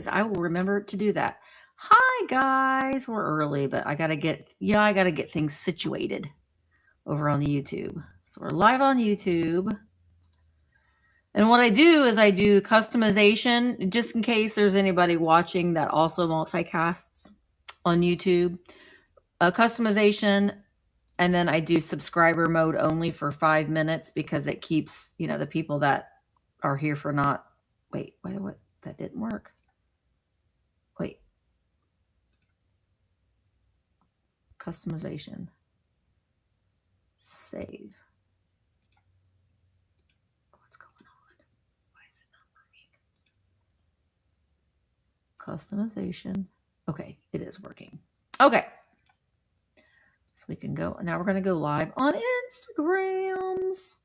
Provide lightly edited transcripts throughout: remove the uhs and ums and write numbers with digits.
I will remember to do that. Hi guys, we're early, but I gotta get things situated over on YouTube. So we're live on YouTube. And what I do is I do customization, just in case there's anybody watching that also multicasts on YouTube. Customization, and then I do subscriber mode only for 5 minutes because it keeps, the people that are here for not... Wait, what? That didn't work. Wait. Customization. Save. What's going on? Why is it not working? Customization. Okay, it is working. Okay. So we can go. Now we're going to go live on Instagrams.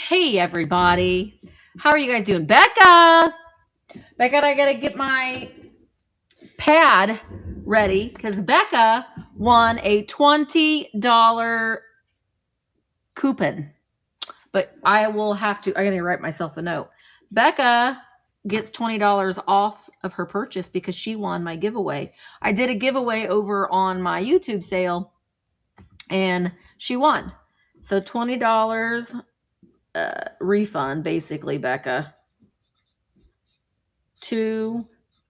Hey, everybody. How are you guys doing? Becca, I got to get my pad ready because Becca won a $20 coupon. But I will have to, I got to write myself a note. Becca gets $20 off of her purchase because she won my giveaway. I did a giveaway over on my YouTube sale and she won. So $20 refund, basically, Becca. To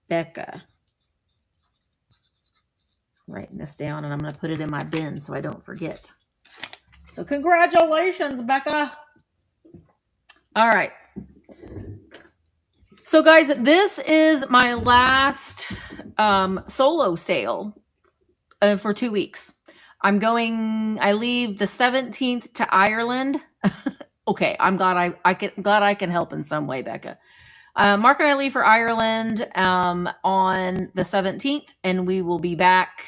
Becca. Writing this down and I'm going to put it in my bin so I don't forget. So congratulations, Becca. All right. So guys, this is my last solo sale for 2 weeks. I leave the 17th to Ireland. Okay, I'm glad I can help in some way, Becca. Mark and I leave for Ireland on the 17th, and we will be back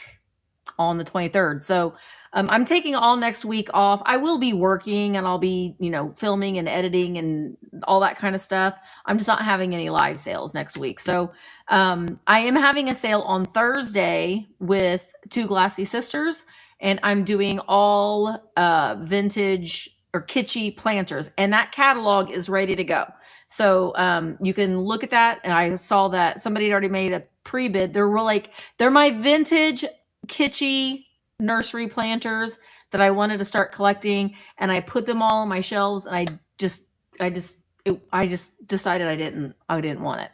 on the 23rd. So I'm taking all next week off. I will be working and I'll be, filming and editing and all that kind of stuff. I'm just not having any live sales next week. So I am having a sale on Thursday with Two Glassy Sisters, and I'm doing all vintage or kitschy planters, and that catalog is ready to go. So you can look at that. And I saw that somebody had already made a pre-bid. They're my vintage kitschy nursery planters that I wanted to start collecting, and I put them all on my shelves, and I just decided I didn't want it.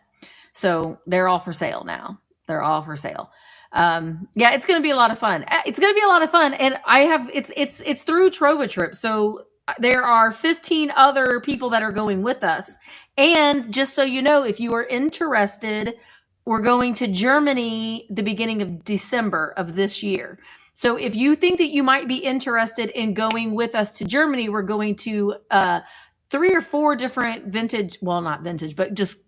So they're all for sale now. They're all for sale. Yeah, it's going to be a lot of fun. And it's through Trova Trip. So there are 15 other people that are going with us. And just so you know, if you are interested, we're going to Germany the beginning of December of this year. So if you think that you might be interested in going with us to Germany, we're going to 3 or 4 different vintage, well, not vintage, but just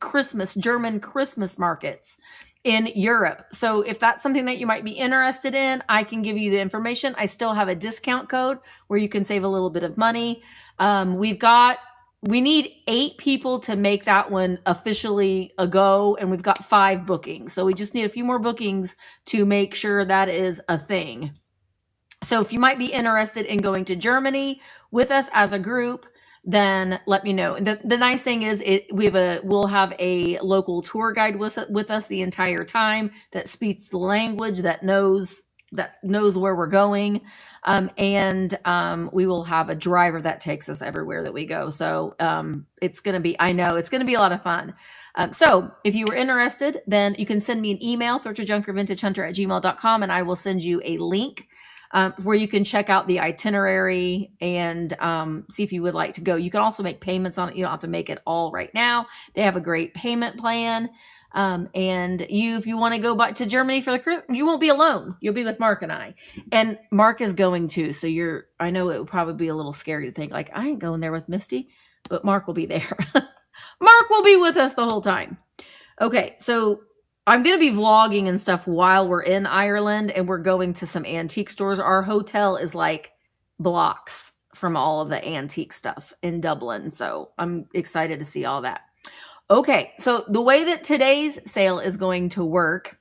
German Christmas markets in Europe. So if that's something that you might be interested in, I can give you the information. I still have a discount code where you can save a little bit of money. We need 8 people to make that one officially a go, and we've got 5 bookings. So we just need a few more bookings to make sure that is a thing. So if you might be interested in going to Germany with us as a group, then let me know. And the nice thing is we'll have a local tour guide with us the entire time that speaks the language, that knows where we're going. And we will have a driver that takes us everywhere that we go. So it's going to be a lot of fun. So if you were interested, then you can send me an email, thrifterjunkervintagehunter@gmail.com, and I will send you a link where you can check out the itinerary and see if you would like to go. You can also make payments on it. You don't have to make it all right now. They have a great payment plan. And if you want to go back to Germany for you won't be alone. You'll be with Mark and I. And Mark is going too. So I know it would probably be a little scary to think like, I ain't going there with Misty, but Mark will be there. Mark will be with us the whole time. Okay, so I'm going to be vlogging and stuff while we're in Ireland, and we're going to some antique stores. Our hotel is like blocks from all of the antique stuff in Dublin. So I'm excited to see all that. Okay, so the way that today's sale is going to work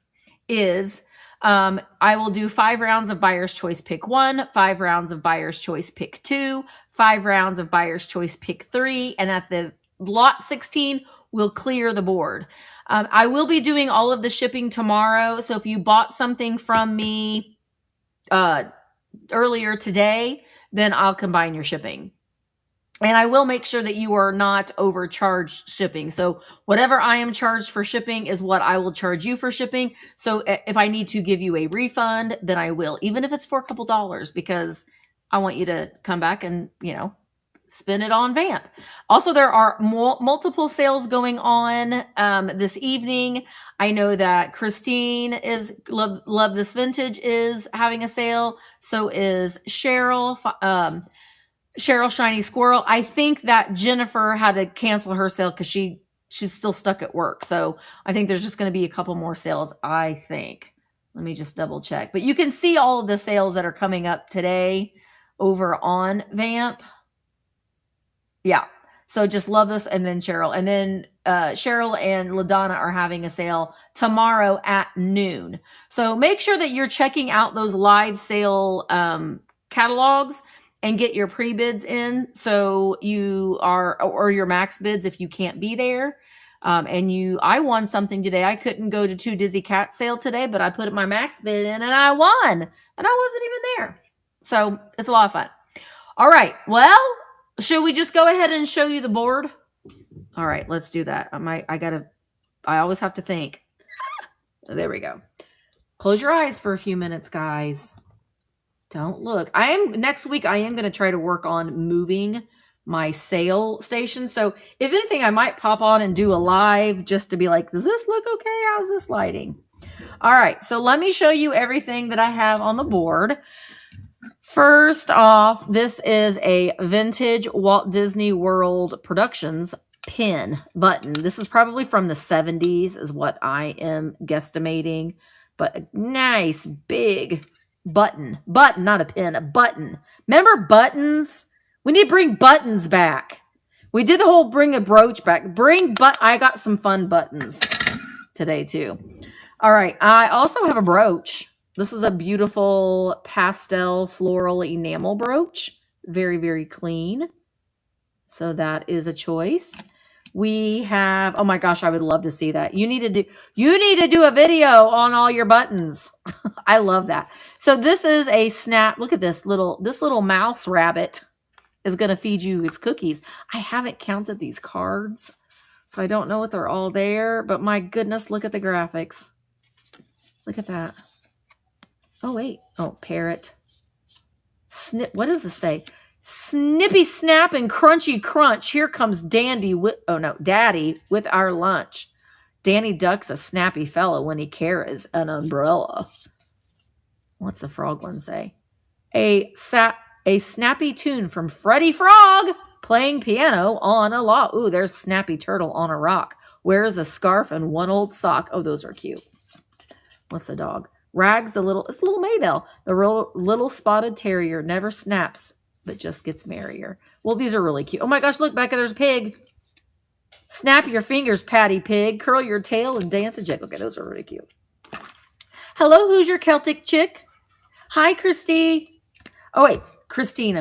is I will do 5 rounds of Buyer's Choice Pick 1, 5 rounds of Buyer's Choice Pick 2, 5 rounds of Buyer's Choice Pick 3, and at the lot 16, will clear the board. I will be doing all of the shipping tomorrow. So if you bought something from me earlier today, then I'll combine your shipping. And I will make sure that you are not overcharged shipping. So whatever I am charged for shipping is what I will charge you for shipping. So if I need to give you a refund, then I will, even if it's for a couple dollars, because I want you to come back and, spend it on VAMP. Also, there are multiple sales going on this evening. I know that Christine is Love This Vintage is having a sale. So is Cheryl. Cheryl Shiny Squirrel. I think that Jennifer had to cancel her sale because she's still stuck at work. So I think there's just going to be a couple more sales, I think. Let me just double check. But you can see all of the sales that are coming up today over on VAMP. Yeah. So just Love This and then Cheryl. And then Cheryl and LaDonna are having a sale tomorrow at noon. So make sure that you're checking out those live sale catalogs and get your pre-bids in, so you are, or your max bids if you can't be there. I won something today. I couldn't go to 2 Dizzy Cat sale today, but I put my max bid in and I won, and I wasn't even there. So it's a lot of fun. All right. Well, should we just go ahead and show you the board? All right, let's do that. I always have to think. There we go. Close your eyes for a few minutes, guys. Don't look. Next week, I am going to try to work on moving my sale station. So if anything, I might pop on and do a live just to be like, does this look okay? How's this lighting? All right. So let me show you everything that I have on the board. First off, this is a vintage Walt Disney World Productions pin button. This is probably from the 70s is what I am guesstimating, but a nice big button, not a pin, a button. Remember buttons? We need to bring buttons back. We did the whole bring a brooch back. I got some fun buttons today too. All right. I also have a brooch. This is a beautiful pastel floral enamel brooch. Very, very clean. So that is a choice. We have, oh my gosh, I would love to see that. You need to do a video on all your buttons. I love that. So this is a snap. Look at this little mouse rabbit is going to feed you his cookies. I haven't counted these cards, so I don't know if they're all there, but my goodness, look at the graphics. Look at that. Oh, wait. Oh, parrot. What does this say? Snippy snap and crunchy crunch. Here comes Daddy with our lunch. Danny Duck's a snappy fellow when he carries an umbrella. What's the frog one say? A snappy tune from Freddie Frog playing piano on a log. Ooh, there's Snappy Turtle on a rock. Wears a scarf and one old sock. Oh, those are cute. What's the dog? Rags, it's a little Maybelle. The little spotted terrier never snaps, but just gets merrier. Well, these are really cute. Oh my gosh, look, Becca, there's a pig. Snap your fingers, Patty Pig. Curl your tail and dance a jig. Okay, those are really cute. Hello, who's your Celtic chick? Hi, Christy. Oh, wait, Christine,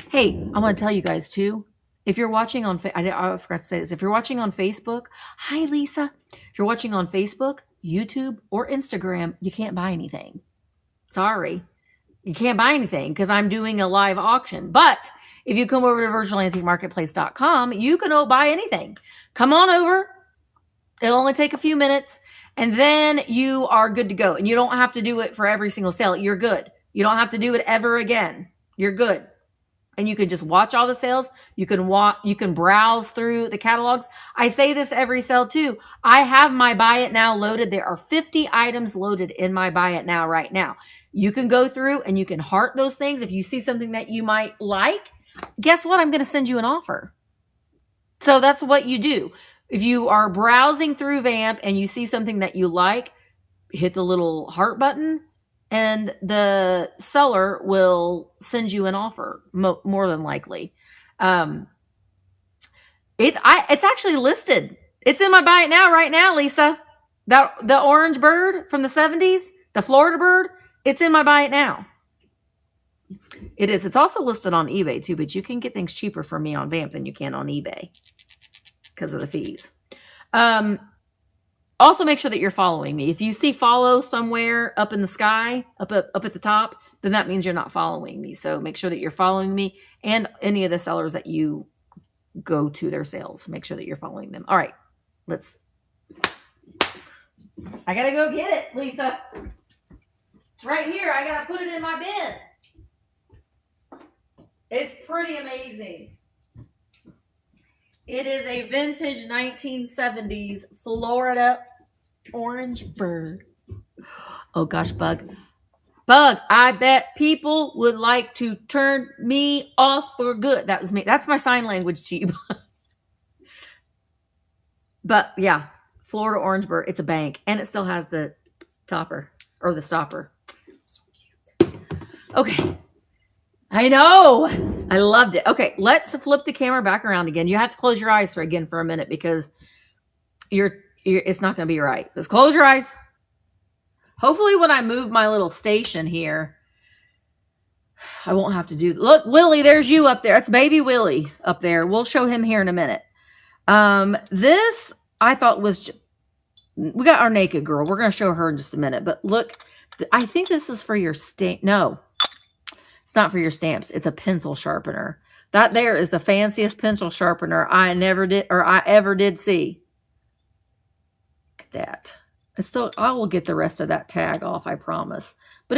Hey, I want to tell you guys, too. If you're watching on, I forgot to say this. If you're watching on Facebook, hi, Lisa. If you're watching on Facebook, YouTube, or Instagram, you can't buy anything. Sorry. You can't buy anything because I'm doing a live auction. But if you come over to virtualantiquemarketplace.com, you can buy anything. Come on over. It'll only take a few minutes. And then you are good to go. And you don't have to do it for every single sale. You're good. You don't have to do it ever again. You're good. And you can just watch all the sales. You can browse through the catalogs. I say this every sale too. I have my buy it now loaded. There are 50 items loaded in my buy it now right now. You can go through and you can heart those things. If you see something that you might like, guess what? I'm going to send you an offer. So that's what you do. If you are browsing through VAMP and you see something that you like, hit the little heart button and the seller will send you an offer, more than likely. It's actually listed. It's in my buy it now right now, Lisa. The orange bird from the 70s, the Florida bird, it's in my buy it now. It is. It's also listed on eBay too, but you can get things cheaper from me on VAMP than you can on eBay because of the fees. Also make sure that you're following me. If you see follow somewhere up in the sky, up at the top, then that means you're not following me. So make sure that you're following me and any of the sellers that you go to their sales. Make sure that you're following them. All right, I gotta go get it, Lisa. It's right here. I gotta put it in my bin. It's pretty amazing. It is a vintage 1970s Florida orange bird. Oh gosh, Bug. Bug, I bet people would like to turn me off for good. That was me. That's my sign language to you. But yeah, Florida orange bird. It's a bank. And it still has the topper or the stopper. So cute. Okay. I know. I loved it. Okay, let's flip the camera back around again. You have to close your eyes for a minute because it's not going to be right. Just close your eyes. Hopefully when I move my little station here, I won't have to do. Look, Willie, there's you up there. That's baby Willie up there. We'll show him here in a minute. This I thought was, we got our naked girl. We're going to show her in just a minute. But look, I think this is for your stamp. No, it's not for your stamps. It's a pencil sharpener. That there is the fanciest pencil sharpener I ever did see. Look at that. I will get the rest of that tag off, I promise. But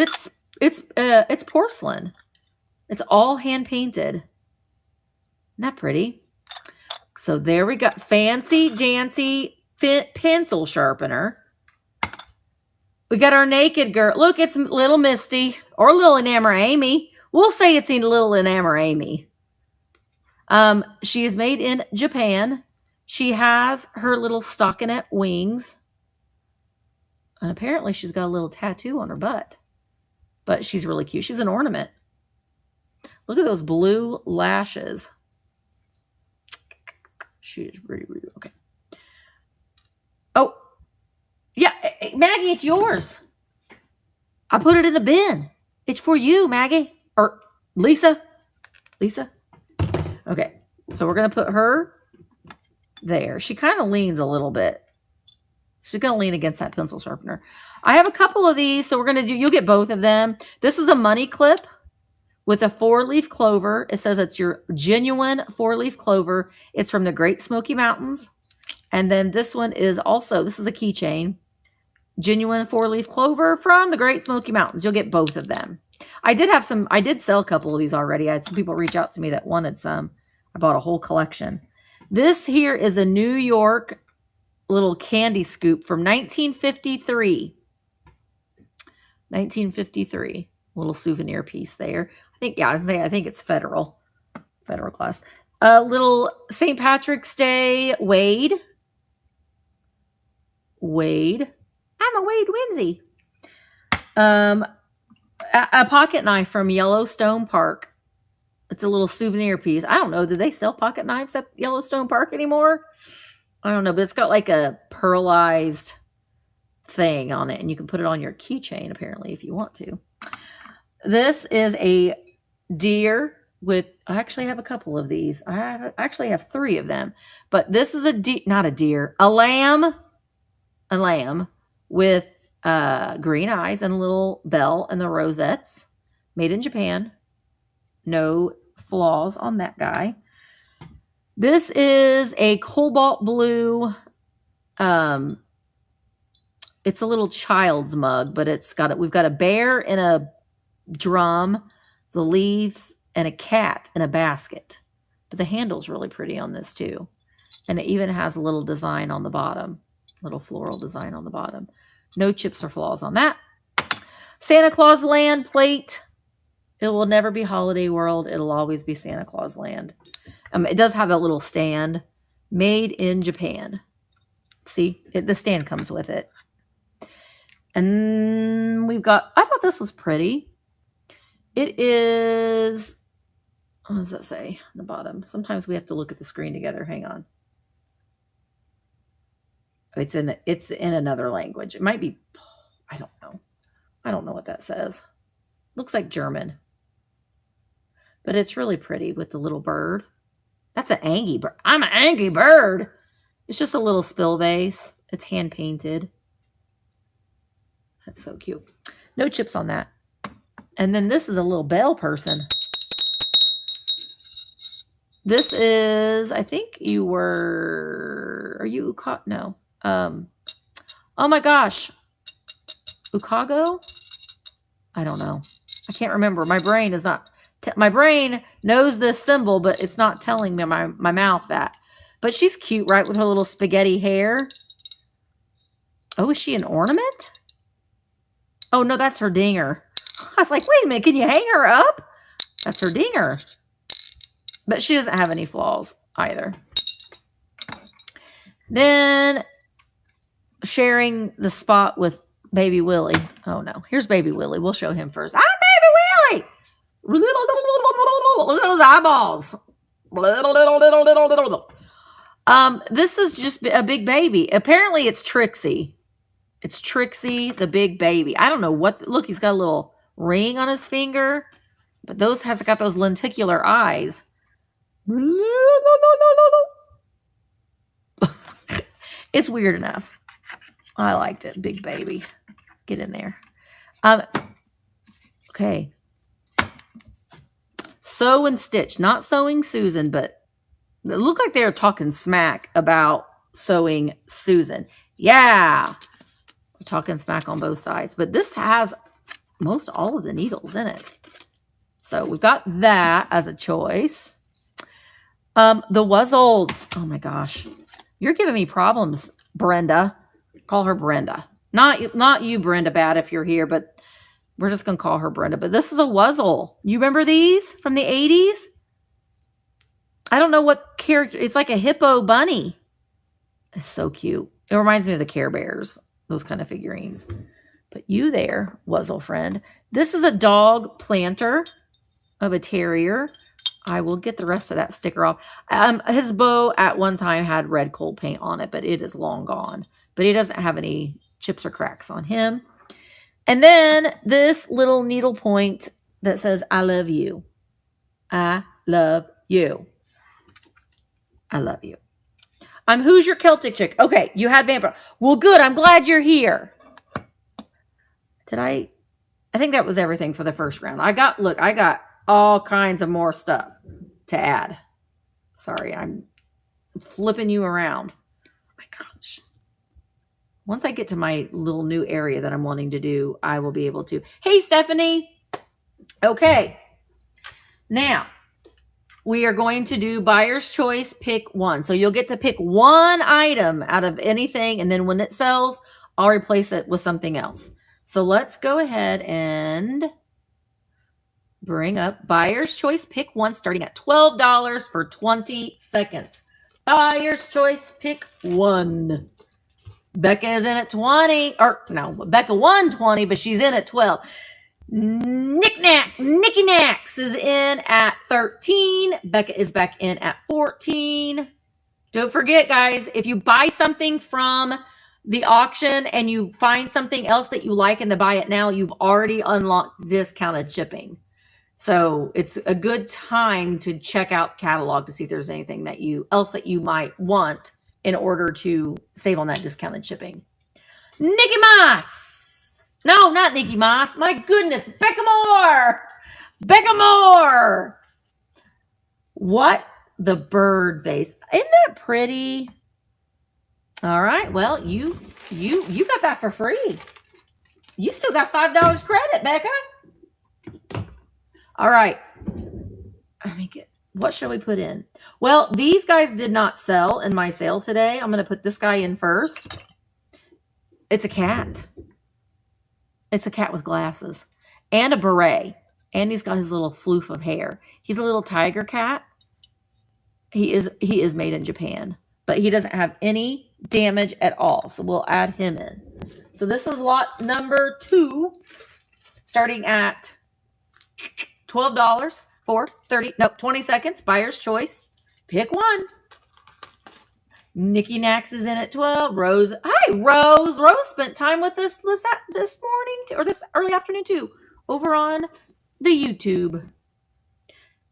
it's porcelain. It's all hand painted. Isn't that pretty? So there we go. Fancy dancy pencil sharpener. We got our naked girl. Look, it's little Misty or little Enamor Amy. We'll say it's little Enamor Amy. She is made in Japan. She has her little stockinette wings. And apparently she's got a little tattoo on her butt. But she's really cute. She's an ornament. Look at those blue lashes. She is really, really okay. Oh, yeah, Maggie, it's yours. I put it in the bin. It's for you, Maggie. Or Lisa. Lisa. Okay, so we're going to put her there. She kind of leans a little bit. She's going to lean against that pencil sharpener. I have a couple of these, so we're going to do, you'll get both of them. This is a money clip with a 4-leaf clover. It says it's your genuine 4-leaf clover. It's from the Great Smoky Mountains. And then this one is also, this is a keychain. Genuine 4-leaf clover from the Great Smoky Mountains. You'll get both of them. I did sell a couple of these already. I had some people reach out to me that wanted some. I bought a whole collection. This here is a New York little candy scoop from 1953. 1953. Little souvenir piece there. I think it's federal class. A little St. Patrick's Day Wade. I'm a Wade Winsey. A pocket knife from Yellowstone Park. It's a little souvenir piece. I don't know. Do they sell pocket knives at Yellowstone Park anymore? I don't know, but it's got like a pearlized thing on it, and you can put it on your keychain apparently if you want to. This is a deer with, I actually have a couple of these. I actually have 3 of them, but this is a lamb with green eyes and a little bell and the rosettes, made in Japan. No flaws on that guy. This is a cobalt blue. It's a little child's mug, but we've got a bear in a drum, the leaves, and a cat in a basket. But the handle's really pretty on this too. And it even has a little design on the bottom, little floral design on the bottom. No chips or flaws on that. Santa Claus Land plate. It will never be Holiday World. It'll always be Santa Claus Land. It does have a little stand, made in Japan. See, the stand comes with it. And we've got, I thought this was pretty. It is, what does that say on the bottom? Sometimes we have to look at the screen together. Hang on. It's in another language. It might be, I don't know. I don't know what that says. Looks like German. But it's really pretty with the little bird. That's an Angry Bird. I'm an Angry Bird. It's just a little spill vase. It's hand painted. That's so cute. No chips on that. And then this is a little bell person. This is, I think you were, are you, no. Oh my gosh. Ukago? I don't know. I can't remember. My brain is not, my brain knows this symbol, but it's not telling me my mouth that. But she's cute, right? With her little spaghetti hair. Oh, is she an ornament? Oh, no, that's her dinger. I was like, wait a minute. Can you hang her up? That's her dinger. But she doesn't have any flaws either. Then sharing the spot with Baby Willie. Oh, no. Here's Baby Willie. We'll show him first. Ah, Baby Willie! Look at those eyeballs. This is just a big baby. Apparently, it's Trixie. It's Trixie, the big baby. I don't know what. Look, he's got a little ring on his finger, but those has got those lenticular eyes. It's weird enough. I liked it. Big baby. Get in there. Okay. Sew and stitch. Not sewing Susan, but it looked like they were talking smack about sewing Susan. Yeah. We're talking smack on both sides. But this has most all of the needles in it. So we've got that as a choice. The Wuzzles. Oh my gosh. You're giving me problems, Brenda. Call her Brenda. Not you, Brenda Bad, if you're here, but we're just going to call her Brenda. But this is a Wuzzle. You remember these from the 80s? I don't know what character. It's like a hippo bunny. It's so cute. It reminds me of the Care Bears, those kind of figurines. But you there, Wuzzle friend. This is a dog planter of a terrier. I will get the rest of that sticker off. His bow at one time had red coal paint on it, but it is long gone. But he doesn't have any chips or cracks on him. And then this little needle point that says, I love you. I love you. I love you. Who's your Celtic chick? Okay, you had Vampire. Well, good. I'm glad you're here. I think that was everything for the first round. I got all kinds of more stuff to add. Sorry, I'm flipping you around. Oh my gosh. Once I get to my little new area that I'm wanting to do, I will be able to. Hey, Stephanie. Okay. Now, we are going to do buyer's choice, pick one. So you'll get to pick one item out of anything, and then when it sells, I'll replace it with something else. So let's go ahead and bring up buyer's choice, pick one, starting at $12 for 20 seconds. Buyer's choice, pick one. Becca is in at 20, or no, Becca won 20, but she's in at 12. Nicky Knacks is in at 13. Becca is back in at 14. Don't forget, guys, if you buy something from the auction and you find something else that you like in the buy it now, you've already unlocked discounted shipping. So it's a good time to check out catalog to see if there's anything that you might want in order to save on that discounted shipping. Nikki Moss. No, not Nikki Moss. My goodness. Becca Moore. Becca Moore. What? The bird vase. Isn't that pretty? All right. Well, you got that for free. You still got $5 credit, Becca. All right. Let me get, what shall we put in? Well, these guys did not sell in my sale today. I'm going to put this guy in first. It's a cat. It's a cat with glasses and a beret. And he's got his little floof of hair. He's a little tiger cat. He is made in Japan, but he doesn't have any damage at all. So we'll add him in. So this is lot number 2, starting at $12 for 20 seconds. Buyer's choice. Pick one. Nikki Knacks is in at 12. Rose. Hi, Rose. Rose spent time with us this morning or this early afternoon too, over on the YouTube.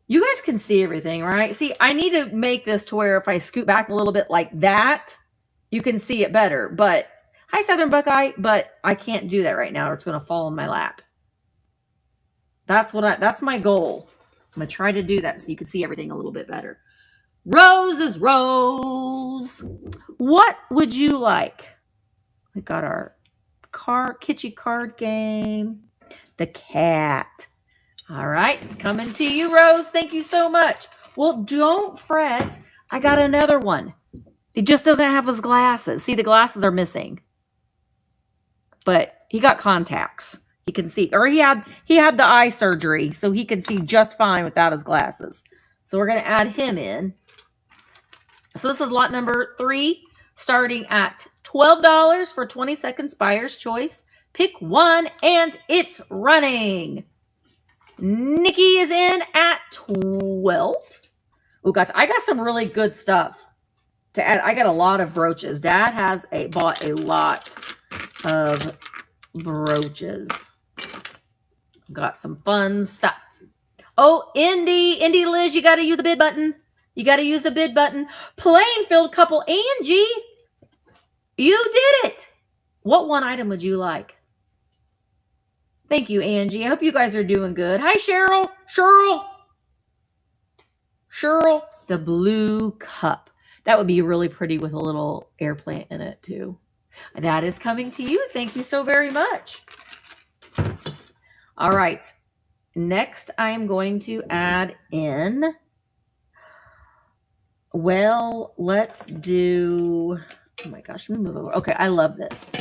You guys can see everything, right? See, I need to make this to where if I scoot back a little bit like that, you can see it better. But hi, Southern Buckeye, but I can't do that right now or it's going to fall in my lap. That's my goal. I'm going to try to do that so you can see everything a little bit better. Rose is Rose. What would you like? We got our kitschy card game. The cat. All right, it's coming to you, Rose. Thank you so much. Well, don't fret. I got another one. He just doesn't have his glasses. See, the glasses are missing. But he got contacts. He can see. Or he had the eye surgery, so he can see just fine without his glasses. So we're going to add him in. So this is lot number 3, starting at $12 for 20 seconds buyer's choice. Pick one, and it's running. Nikki is in at 12. Oh, guys, I got some really good stuff to add. I got a lot of brooches. Dad has bought a lot of brooches. Got some fun stuff. Oh, Indy Liz, you got to use the bid button. You got to use the bid button. Plainfield couple, Angie, you did it. What one item would you like? Thank you, Angie. I hope you guys are doing good. Hi, Cheryl. Cheryl, the blue cup. That would be really pretty with a little air plant in it, too. That is coming to you. Thank you so very much. All right. Next, I am going to add in, well, let's do, oh my gosh, let me move over. Okay, I love this.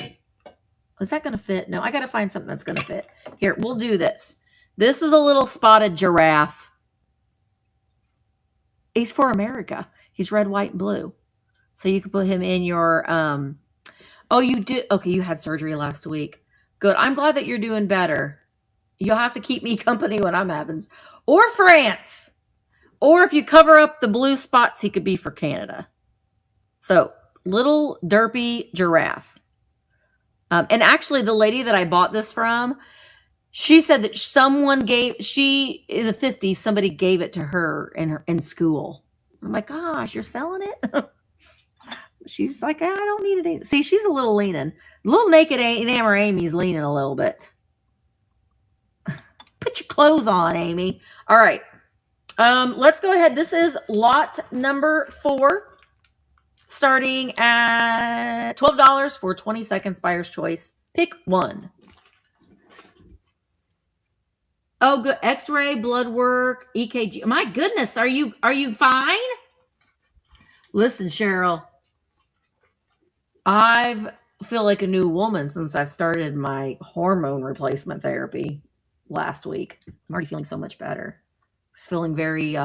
Is that going to fit? No, I got to find something that's going to fit. Here, we'll do this. This is a little spotted giraffe. He's for America. He's red, white, and blue. So you can put him in your, oh, you did. Okay, you had surgery last week. Good. I'm glad that you're doing better. You'll have to keep me company when I'm having, or France. Or if you cover up the blue spots, he could be for Canada. So, little derpy giraffe. And actually, the lady that I bought this from, she said that someone in the 50s, somebody gave it to her in school. I'm like, gosh, you're selling it? She's like, I don't need it. See, she's a little leaning. Little naked Amber Amy's leaning a little bit. Put your clothes on, Amy. All right. Let's go ahead. This is lot number 4. Starting at $12 for 20 seconds buyer's choice. Pick one. Oh, good. X-ray, blood work, EKG. My goodness, are you fine? Listen, Cheryl, I feel like a new woman since I started my hormone replacement therapy last week. I'm already feeling so much better. I was feeling very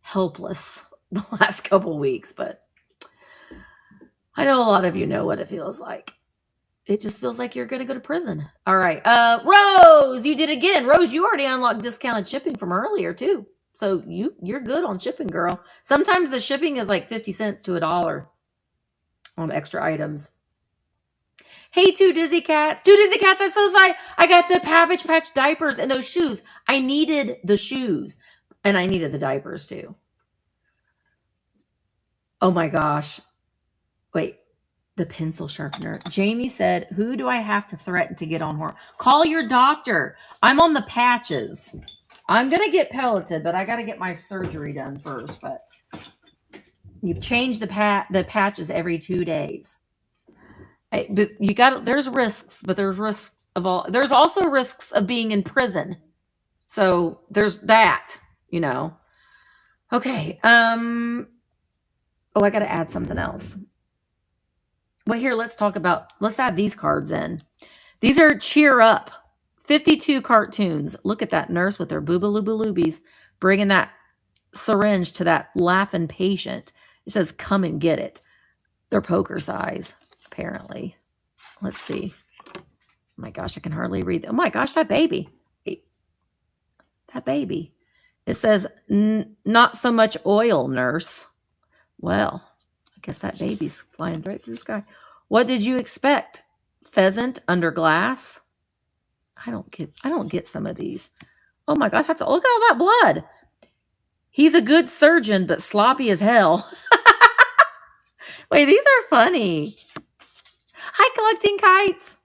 helpless the last couple weeks, but I know a lot of you know what it feels like. It just feels like you're going to go to prison. All right. Rose, you did it again. Rose, you already unlocked discounted shipping from earlier, too. So you're good on shipping, girl. Sometimes the shipping is like 50 cents to $1 on extra items. Hey, two Dizzy Cats. Two Dizzy Cats, I'm so sorry. I got the Cabbage Patch diapers and those shoes. I needed the shoes. And I needed the diapers, too. Oh, my gosh. Wait, the pencil sharpener. Jamie said, who do I have to threaten to get on hormone? Call your doctor. I'm on the patches. I'm going to get pelleted, but I got to get my surgery done first. But you've changed the patches every 2 days. But there's risks, but there's risks of all. There's also risks of being in prison. So there's that, you know. Okay. Oh, I got to add something else. Well, here, let's add these cards in. These are Cheer Up. 52 cartoons. Look at that nurse with her boobaloobaloobies bringing that syringe to that laughing patient. It says, come and get it. They're poker size, apparently. Let's see. Oh my gosh, I can hardly read. Oh my gosh, that baby. That baby. It says, not so much oil, nurse. Well, I guess that baby's flying right through the sky. What did you expect? Pheasant under glass? I don't get some of these. Oh my gosh, look at all that blood. He's a good surgeon, but sloppy as hell. Wait, these are funny. Hi, collecting kites.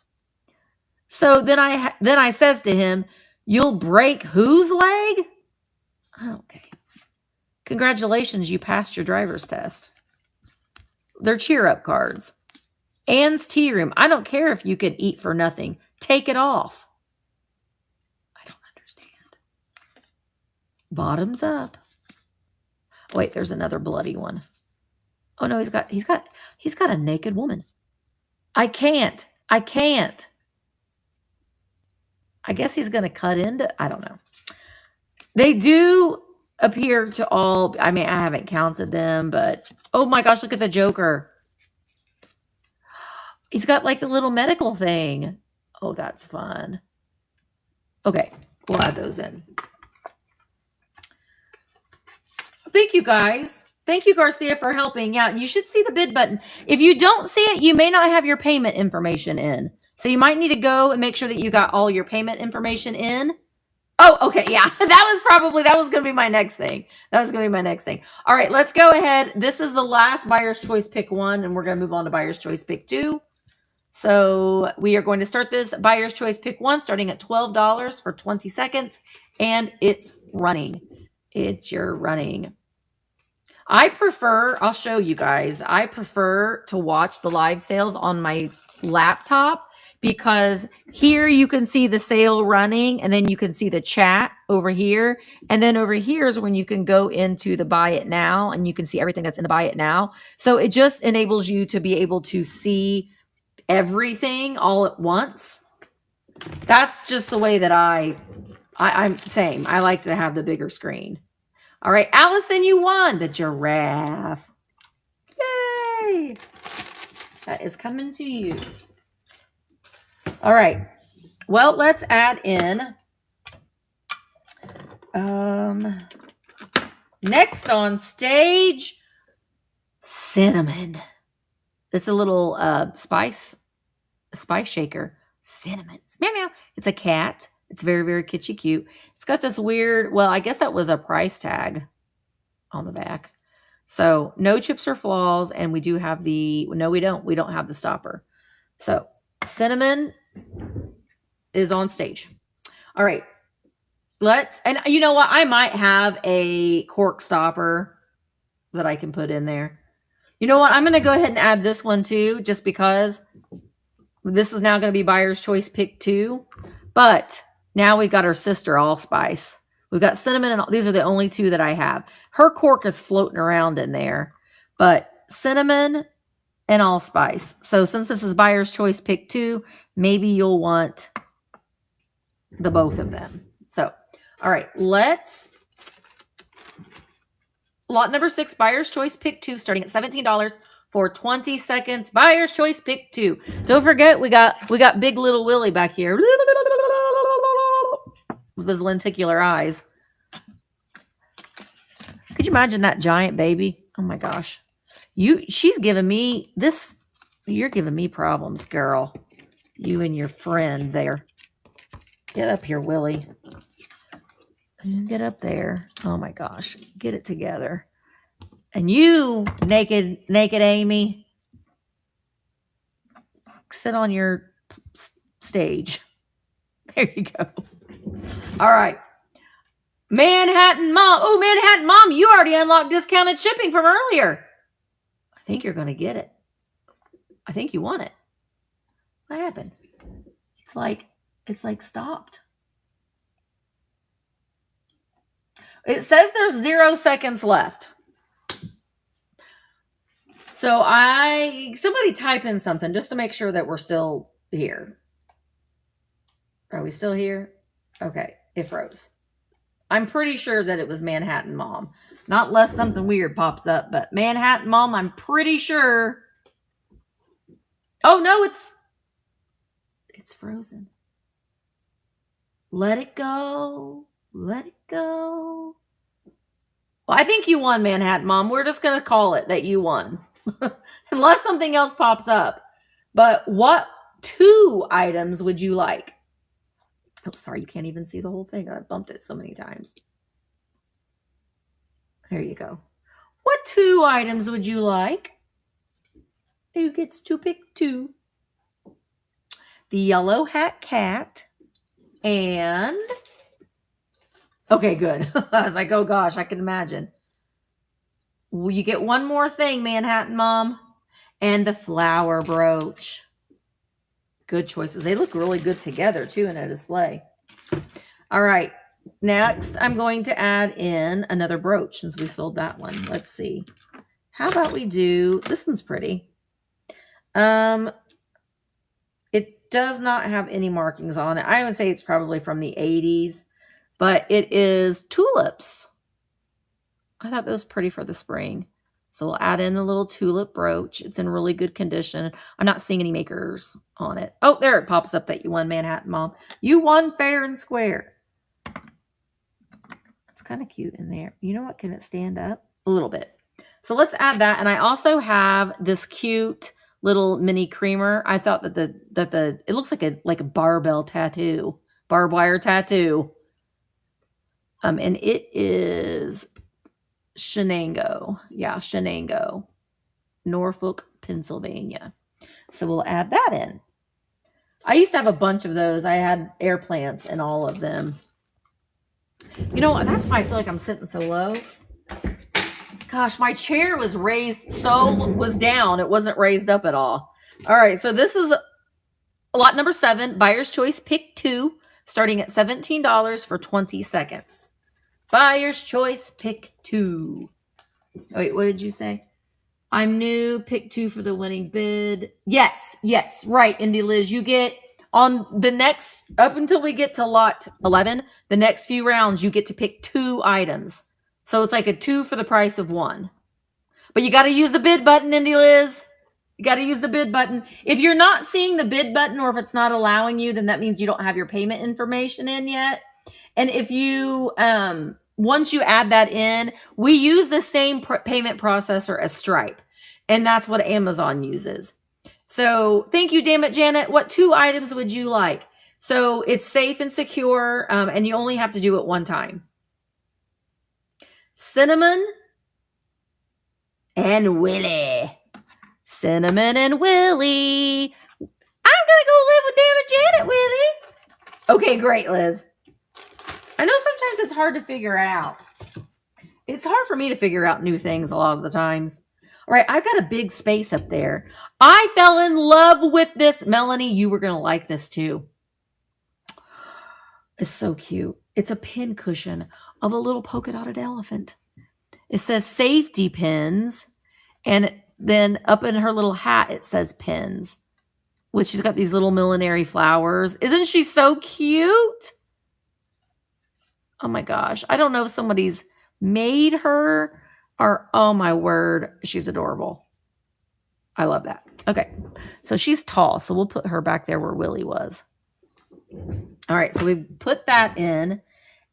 So then I says to him, "You'll break whose leg?" Okay. Congratulations, you passed your driver's test. They're cheer up cards. Anne's tea room. I don't care if you could eat for nothing. Take it off. I don't understand. Bottoms up. Wait, there's another bloody one. Oh no, he's got a naked woman. I can't. I guess he's gonna cut into, I don't know. They do appear to all, I mean, I haven't counted them, but oh my gosh, look at the Joker. He's got like the little medical thing. Oh, that's fun. Okay, we'll add those in. Thank you, guys. Thank you, Garcia, for helping. Yeah, you should see the bid button. If you don't see it, you may not have your payment information in. So you might need to go and make sure that you got all your payment information in. Oh, okay. Yeah, that was going to be my next thing. All right, let's go ahead. This is the last buyer's choice pick 1, and we're going to move on to buyer's choice pick 2. So we are going to start this buyer's choice pick 1 starting at $12 for 20 seconds, and it's running. You're running. I'll show you guys. I prefer to watch the live sales on my laptop because here you can see the sale running and then you can see the chat over here. And then over here is when you can go into the buy it now and you can see everything that's in the buy it now. So it just enables you to be able to see everything all at once. That's just the way that I'm saying. I like to have the bigger screen. All right, Allison, you won the giraffe. Yay! That is coming to you. All right. Well, let's add in. Next on stage, cinnamon. It's a little spice shaker. Cinnamon. Meow meow. It's a cat. It's very, very kitschy cute. It's got this weird, well, I guess that was a price tag on the back. So no chips or flaws. And we do have no, we don't. We don't have the stopper. So cinnamon is on stage. All right. And you know what? I might have a cork stopper that I can put in there. You know what? I'm going to go ahead and add this one too, just because this is now going to be buyer's choice pick 2. But now we've got our sister allspice. We've got cinnamon and these are the only 2 that I have. Her cork is floating around in there, but cinnamon and allspice. So since this is buyer's choice pick 2, maybe you'll want the both of them. So, all right, lot number 6, buyer's choice pick 2, starting at $17 for 20 seconds. Buyer's choice pick 2. Don't forget, we got big little Willie back here with his lenticular eyes. Could you imagine that giant baby? Oh my gosh. She's giving me this. You're giving me problems, girl. You and your friend there. Get up here, Willie. Get up there. Oh my gosh. Get it together. And you, naked Amy, sit on your stage. There you go. All right. Manhattan Mom. Oh, Manhattan Mom, you already unlocked discounted shipping from earlier. I think you're going to get it. I think you want it. What happened? It's like stopped. It says there's 0 seconds left. So somebody type in something just to make sure that we're still here. Are we still here? Okay, it froze. I'm pretty sure that it was Manhattan Mom. Not unless something weird pops up, but Manhattan Mom, I'm pretty sure. Oh no, it's frozen. Let it go. Let it go. Well, I think you won, Manhattan Mom. We're just going to call it that you won. Unless something else pops up. But what 2 items would you like? Oh, sorry, you can't even see the whole thing. I bumped it so many times. There you go. What 2 items would you like? Who gets to pick two? The yellow hat cat and... Okay, good. I was like, oh gosh, I can imagine. Well, you get one more thing, Manhattan Mom. And the flower brooch. Good choices. They look really good together, too, in a display. All right. Next, I'm going to add in another brooch since we sold that one. Let's see. How about we do... This one's pretty. It does not have any markings on it. I would say it's probably from the 80s. But it is tulips. I thought that was pretty for the spring. So we'll add in the little tulip brooch. It's in really good condition. I'm not seeing any makers on it. Oh, there it pops up that you won, Manhattan Mom. You won fair and square. It's kind of cute in there. You know what? Can it stand up? A little bit. So let's add that. And I also have this cute little mini creamer. I thought that it looks like a barbell tattoo. Barbed wire tattoo. And it is Shenango. Yeah, Shenango. Norfolk, Pennsylvania. So we'll add that in. I used to have a bunch of those. I had air plants in all of them. You know, that's why I feel like I'm sitting so low. Gosh, my chair was down. It wasn't raised up at all. All right, so this is lot number 7, Buyer's Choice Pick 2, starting at $17 for 20 seconds. Buyer's Choice Pick 2. Wait, what did you say? I'm new. Pick 2 for the winning bid. Yes, right, Indy Liz. You get on the next, up until we get to lot 11, the next few rounds, you get to pick 2 items. So it's like a 2 for the price of 1. But you got to use the bid button, Indy Liz. You got to use the bid button. If you're not seeing the bid button or if it's not allowing you, then that means you don't have your payment information in yet. And if you, once you add that in, we use the same payment processor as Stripe. And that's what Amazon uses. So thank you, damn it, Janet. What 2 items would you like? So it's safe and secure, and you only have to do it one time. Cinnamon and Willie. Cinnamon and Willie. I'm going to go live with damn it, Janet, Willie. Okay, great, Liz. I know sometimes it's hard to figure out. It's hard for me to figure out new things a lot of the times. All right, I've got a big space up there. I fell in love with this. Melanie, you were going to like this too. It's so cute. It's a pin cushion of a little polka dotted elephant. It says safety pins. And then up in her little hat, it says pins. Which she's got these little millinery flowers. Isn't she so cute? Oh my gosh. I don't know if somebody's made her or, oh my word, she's adorable. I love that. Okay. So she's tall. So we'll put her back there where Willie was. All right. So we put that in.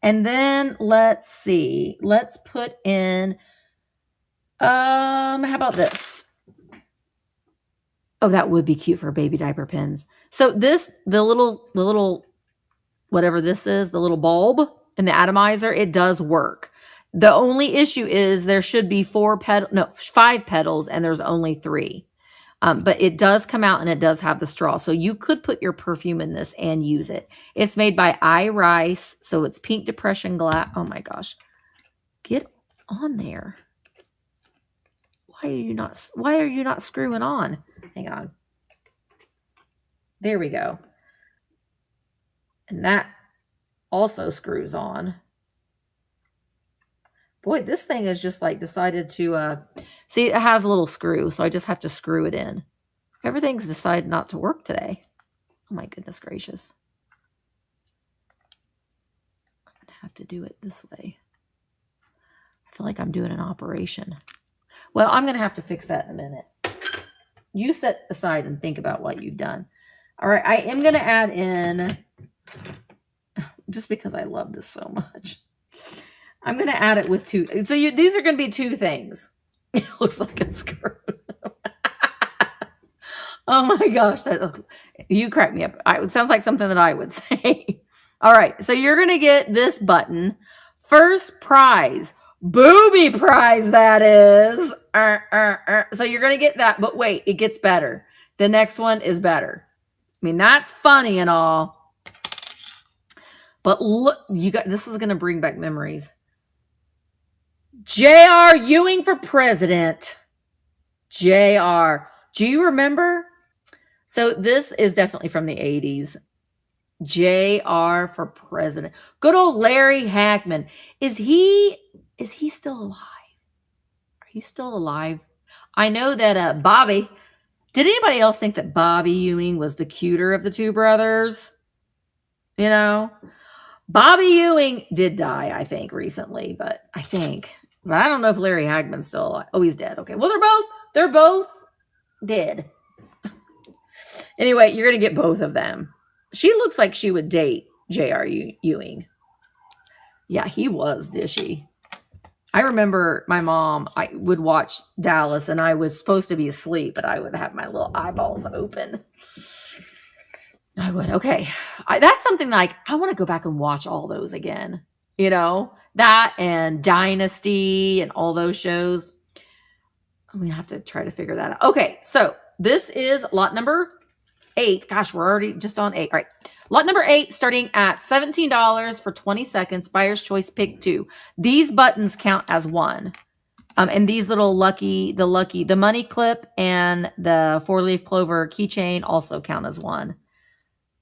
And then let's see. Let's put in, how about this? Oh, that would be cute for baby diaper pins. So this, the little, whatever this is, the little bulb and the atomizer, it does work. The only issue is there should be 5 petals and there's only 3. But it does come out and it does have the straw. So you could put your perfume in this and use it. It's made by iRice. So it's pink depression glass. Oh my gosh. Get on there. Why are you not screwing on? Hang on. There we go. And that also screws on. Boy, this thing is just like decided to, see, it has a little screw, so I just have to screw it in. Everything's decided not to work today. Oh my goodness gracious. I'm going to have to do it this way. I feel like I'm doing an operation. Well, I'm going to have to fix that in a minute. You set aside and think about what you've done. All right, I am going to add in, just because I love this so much, I'm going to add it with 2. So these are going to be 2 things. It looks like a screw. Oh my gosh. You crack me up. It sounds like something that I would say. All right. So you're going to get this button. First prize. Booby prize, that is. So you're going to get that, but wait, it gets better. The next one is better. I mean, that's funny and all. But look, this is going to bring back memories. J.R. Ewing for president. J.R. Do you remember? So this is definitely from the 80s. J.R. for president. Good old Larry Hagman. Is he still alive? Are you still alive? I know that Bobby. Did anybody else think that Bobby Ewing was the cuter of the two brothers? You know? Bobby Ewing did die, I think, recently, but I don't know if Larry Hagman's still alive. Oh, he's dead. Okay. Well, they're both dead. Anyway, you're going to get both of them. She looks like she would date J.R. Ewing. Yeah, he was dishy. I remember my mom, I would watch Dallas and I was supposed to be asleep, but I would have my little eyeballs open. I would. Okay. That's something like, I want to go back and watch all those again. You know, that and Dynasty and all those shows. We have to try to figure that out. Okay. So this is lot number 8. Gosh, we're already just on 8. All right. Lot number 8, starting at $17 for 20 seconds. Buyer's choice, pick 2. These buttons count as 1. And these little the money clip and the 4-leaf clover keychain also count as 1.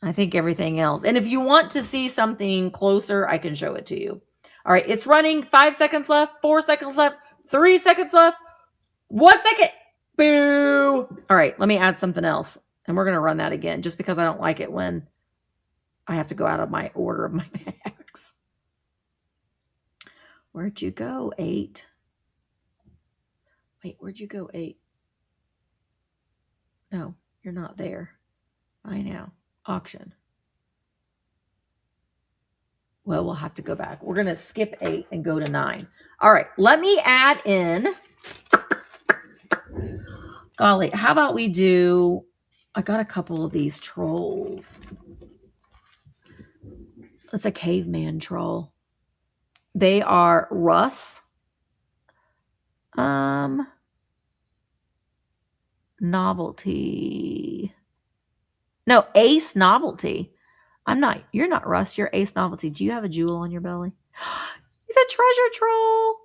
I think everything else. And if you want to see something closer, I can show it to you. All right. It's running. 5 seconds left. 4 seconds left. 3 seconds left. 1 second. Boo. All right. Let me add something else. And we're going to run that again just because I don't like it when I have to go out of my order of my bags. Where'd you go, 8? Wait, where'd you go, 8? No, you're not there. I know. Auction. Well, we'll have to go back. We're going to skip 8 and go to 9. All right. Let me add in. Golly, how about we do... I got a couple of these trolls. It's a caveman troll. They are Russ. Novelty. No, Ace Novelty. You're not Russ, you're Ace Novelty. Do you have a jewel on your belly? He's a treasure troll.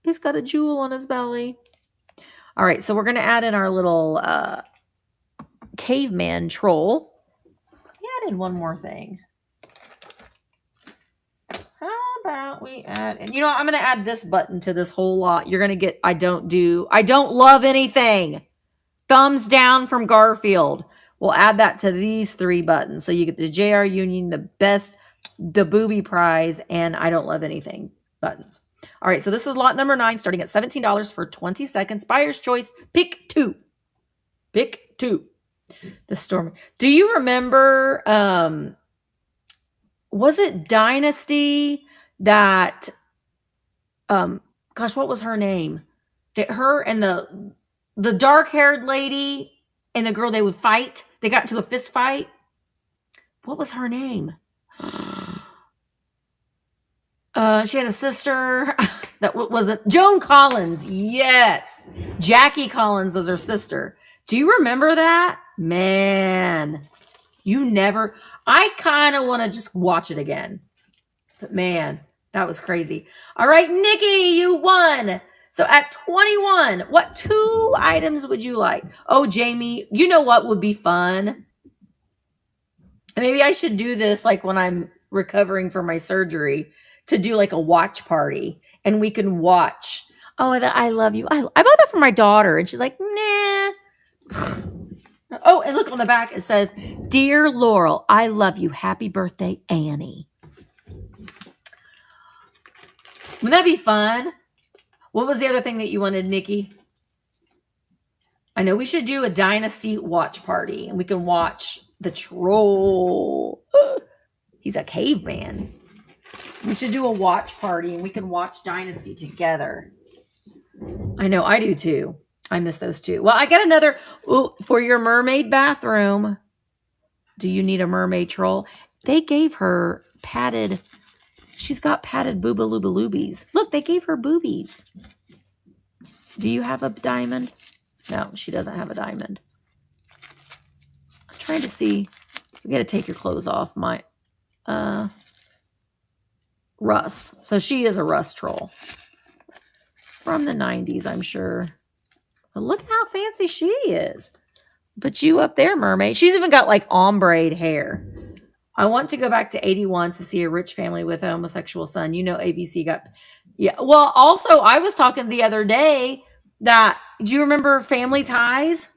He's got a jewel on his belly. All right, so we're going to add in our little caveman troll. We add in one more thing. How about we add, and you know what, I'm going to add this button to this whole lot. You're going to get, I don't love anything. Thumbs down from Garfield. We'll add that to these 3 buttons. So you get the JR Union, the booby prize, and I don't love anything buttons. All right, so this is lot number 9, starting at $17 for 20 seconds. Buyer's choice, pick 2. Pick 2. The storm. Do you remember, was it Dynasty that, gosh, what was her name? Her and the dark-haired lady and the girl, they would fight. They got into a fist fight. What was her name? She had a sister that was it. Joan Collins. Yes. Jackie Collins was her sister. Do you remember that? Man, I kind of want to just watch it again. But man, that was crazy. All right, Nikki, you won. So at 21, what 2 items would you like? Oh, Jamie, you know what would be fun? Maybe I should do this like when I'm recovering from my surgery, to do like a watch party and we can watch. Oh, I love you. I bought that for my daughter and she's like, nah. Oh, and look on the back. It says, Dear Laurel, I love you. Happy birthday, Annie. Wouldn't that be fun? What was the other thing that you wanted, Nikki? I know we should do a Dynasty watch party and we can watch the troll. He's a caveman. We should do a watch party and we can watch Dynasty together. I know, I do too. I miss those too. Well, I got another for your mermaid bathroom. Do you need a mermaid troll? They gave her padded. She's got padded boobaloobaloobies. Look, they gave her boobies. Do you have a diamond? No, she doesn't have a diamond. I'm trying to see. We got to take your clothes off. My Russ. So she is a Russ troll from the 90s, I'm sure. But look how fancy she is. Put you up there, mermaid. She's even got like ombre hair. I want to go back to 81 to see a rich family with a homosexual son. You know, ABC got, yeah. Well, also, I was talking the other day that, do you remember Family Ties?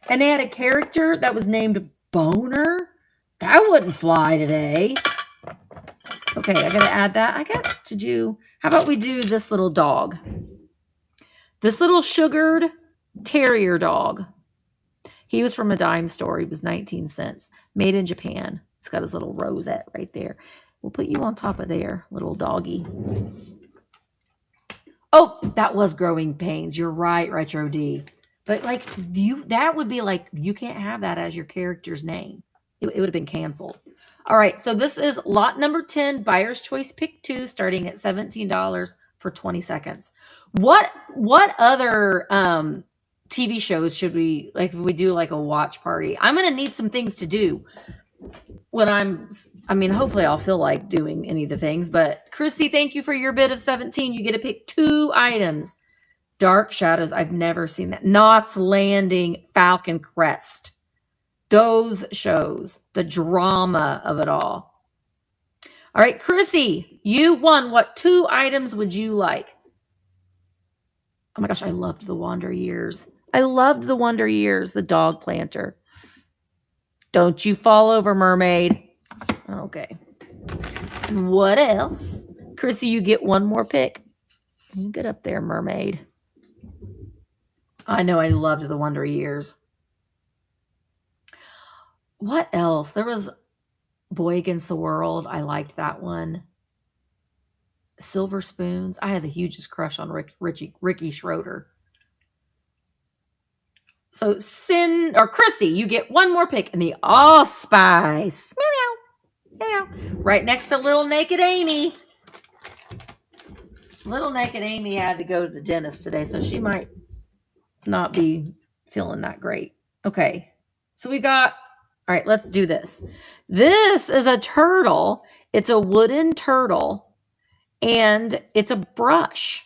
And they had a character that was named Boner. That wouldn't fly today. Okay, I got to add that. I got to do, how about we do this little dog? This little sugared terrier dog. He was from a dime store. He was 19 cents. Made in Japan. It's got his little rosette right there. We'll put you on top of there, little doggy. Oh, that was Growing Pains. You're right, Retro D. But like that would be like, you can't have that as your character's name. It would have been canceled. All right, so this is lot number 10, Buyer's Choice Pick 2, starting at $17 for 20 seconds. What other TV shows should we, like, if we do like a watch party? I'm going to need some things to do when hopefully I'll feel like doing any of the things. But Chrissy, thank you for your bid of 17. You get to pick 2 items. Dark Shadows. I've never seen that. Knots Landing, Falcon Crest. Those shows, the drama of it all. All right, Chrissy, you won. What 2 items would you like? Oh my gosh, I loved the Wonder Years. I loved the Wonder Years, the dog planter. Don't you fall over, mermaid. Okay. What else? Chrissy, you get 1 more pick. You get up there, mermaid. I know I loved the Wonder Years. What else? There was Boy Against the World. I liked that one. Silver Spoons. I had the hugest crush on Ricky Schroeder. So Chrissy, you get 1 more pick in the Allspice. Meow, meow. Meow. Right next to Little Naked Amy. Little Naked Amy had to go to the dentist today, so she might not be feeling that great. Okay. So we got, all right, let's do this. This is a turtle. It's a wooden turtle. And it's a brush.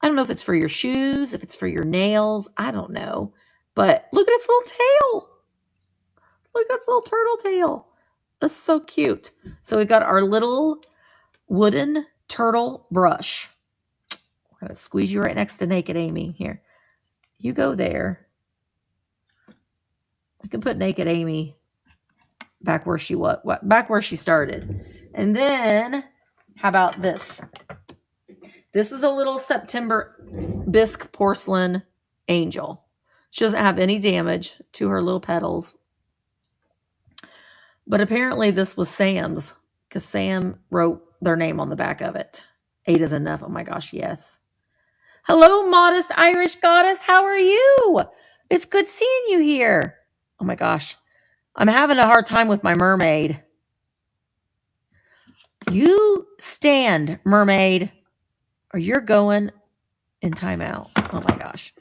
I don't know if it's for your shoes, if it's for your nails. I don't know. But look at its little tail. Look at its little turtle tail. That's so cute. So we got our little wooden turtle brush. We're going to squeeze you right next to Naked Amy. Here. You go there. I can put Naked Amy back where she back where she started. And then how about this? This is a little September bisque porcelain angel. She doesn't have any damage to her little petals. But apparently this was Sam's, because Sam wrote their name on the back of it. 8 is enough. Oh my gosh, yes. Hello, modest Irish goddess. How are you? It's good seeing you here. Oh my gosh. I'm having a hard time with my mermaid. You stand, mermaid, or you're going in timeout. Oh my gosh.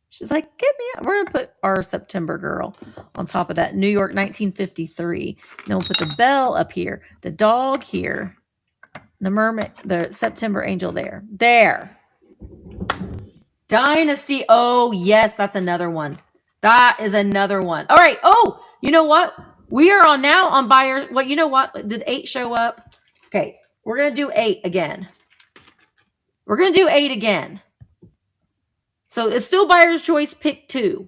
She's like, get me out. We're going to put our September girl on top of that. New York, 1953. Then we'll put the bell up here. The dog here. The mermaid, the September angel there. There. Dynasty. Oh, yes, that's another one. That is another one. All right. Oh, you know what? We are on now on buyer. Well, you know what? Did 8 show up? Okay. We're going to do 8 again. We're going to do 8 again. So it's still Buyer's Choice Pick 2.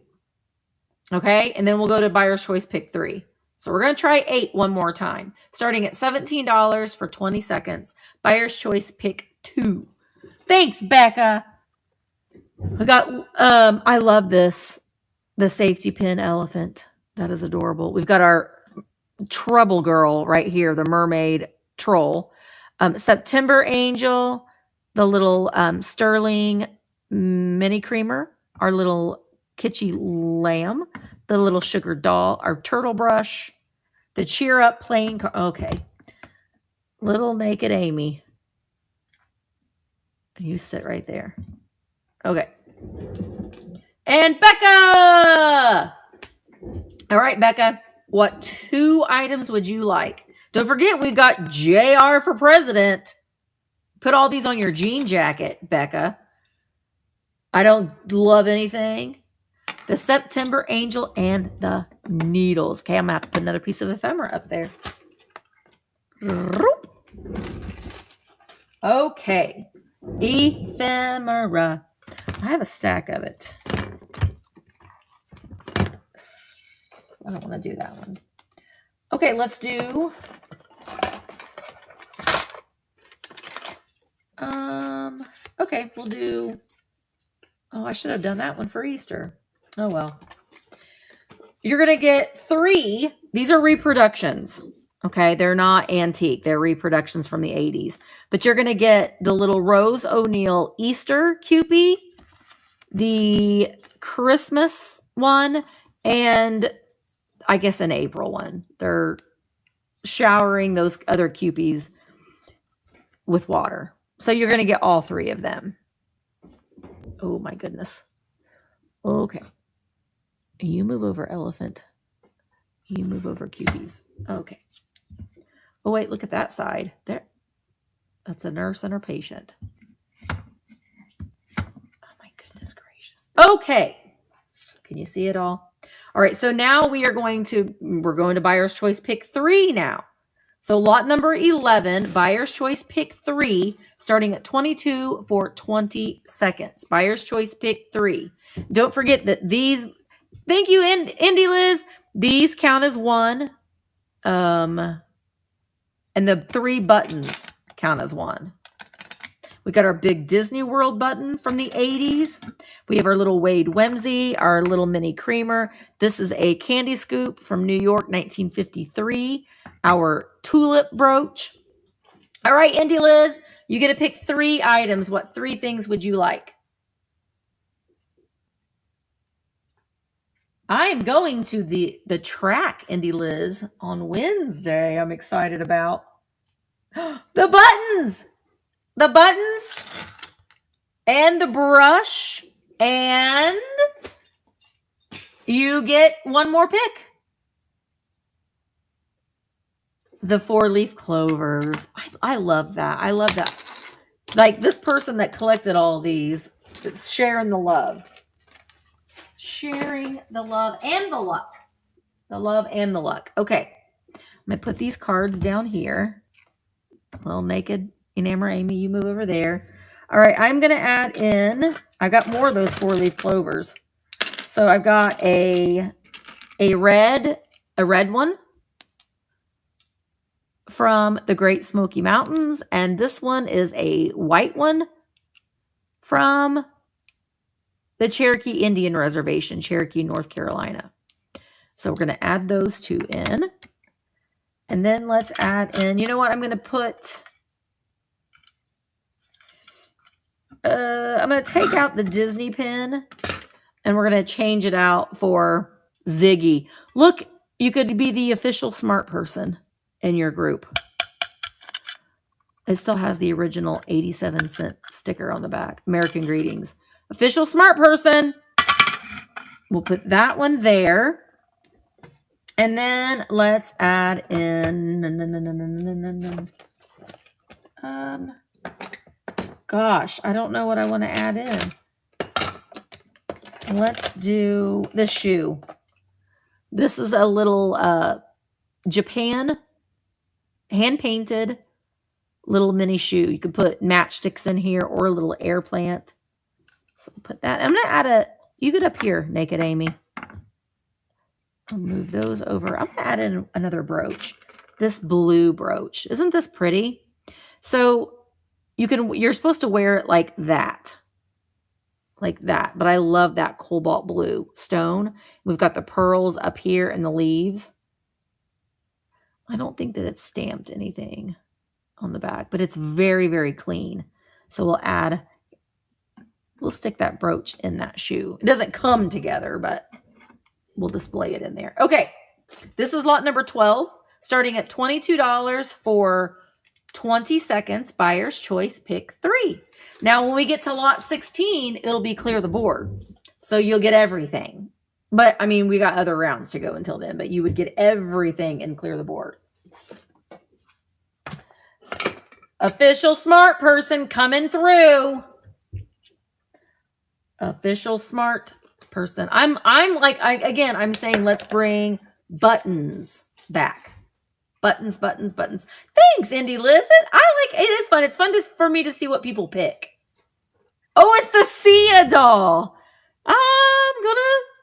Okay. And then we'll go to Buyer's Choice Pick 3. So we're going to try 8 one more time. Starting at $17 for 20 seconds. Buyer's Choice Pick 2. Thanks, Becca. We got, I love this. The safety pin elephant. That is adorable. We've got our trouble girl right here. The mermaid troll. September angel. The little sterling mini creamer. Our little kitschy lamb. The little sugar doll. Our turtle brush. The cheer up playing card. Okay. Little Naked Amy. You sit right there. Okay. And Becca! All right, Becca, what 2 items would you like? Don't forget, we've got JR for president. Put all these on your jean jacket, Becca. I don't love anything. The September Angel and the Needles. Okay, I'm going to have to put another piece of ephemera up there. Okay. Ephemera. I have a stack of it. I don't want to do that one. Okay, let's do... okay, we'll do... Oh, I should have done that one for Easter. Oh, well. You're going to get 3. These are reproductions. Okay, they're not antique. They're reproductions from the 80s. But you're going to get the little Rose O'Neil Easter Cupie, the Christmas one, and I guess an April one. They're showering those other Cupies with water. So you're going to get all 3 of them. Oh, my goodness. Okay. You move over, elephant. You move over, Cupies. Okay. Oh, wait, look at that side. There. That's a nurse and her patient. Oh, my goodness gracious. Okay. Can you see it all? All right, so now we're going to Buyer's Choice Pick 3 now. So lot number 11, Buyer's Choice Pick 3, starting at 22 for 20 seconds. Buyer's Choice Pick 3. Don't forget that these, thank you, Indy Liz. These count as 1. And the 3 buttons count as 1. We got our big Disney World button from the 80s. We have our little Wade Whimsy, our little mini creamer. This is a candy scoop from New York, 1953. Our tulip brooch. All right, Indy Liz, you get to pick 3 items. What 3 things would you like? I'm going to the track, Indy Liz, on Wednesday. I'm excited about the buttons. The buttons and the brush, and you get 1 more pick. The 4-leaf clovers. I love that. I love that. Like this person that collected all these, it's sharing the love. Sharing the love and the luck. The love and the luck. Okay. I'm going to put these cards down here. Little naked Enamor Amy, you move over there. All right, I'm going to add in, I got more of those 4-leaf clovers. So I've got a red one from the Great Smoky Mountains, and this one is a white one from the Cherokee Indian Reservation, Cherokee, North Carolina. So we're going to add those 2 in. And then let's add in, you know what, I'm going to put... I'm going to take out the Disney pin and we're going to change it out for Ziggy. Look, you could be the official smart person in your group. It still has the original 87-cent sticker on the back. American Greetings. Official smart person. We'll put that one there. And then let's add in... Gosh, I don't know what I want to add in. Let's do the shoe. This is a little Japan hand-painted little mini shoe. You could put matchsticks in here or a little air plant. So put that. I'm going to add you get up here, Naked Amy. I'll move those over. I'm going to add in another brooch. This blue brooch. Isn't this pretty? So... you're supposed to wear it like that. Like that. But I love that cobalt blue stone. We've got the pearls up here and the leaves. I don't think that it's stamped anything on the back, but it's very, very clean. So we'll stick that brooch in that shoe. It doesn't come together, but we'll display it in there. Okay. This is lot number 12, starting at $22 for 20 seconds, Buyer's Choice Pick 3. Now, when we get to lot 16, it'll be clear the board. So you'll get everything. But, I mean, we got other rounds to go until then. But you would get everything and clear the board. Official smart person coming through. Official smart person. I'm saying let's bring buttons back. Buttons. Thanks, Indy Liz. It is fun. It's fun for me to see what people pick. Oh, it's the Sia doll.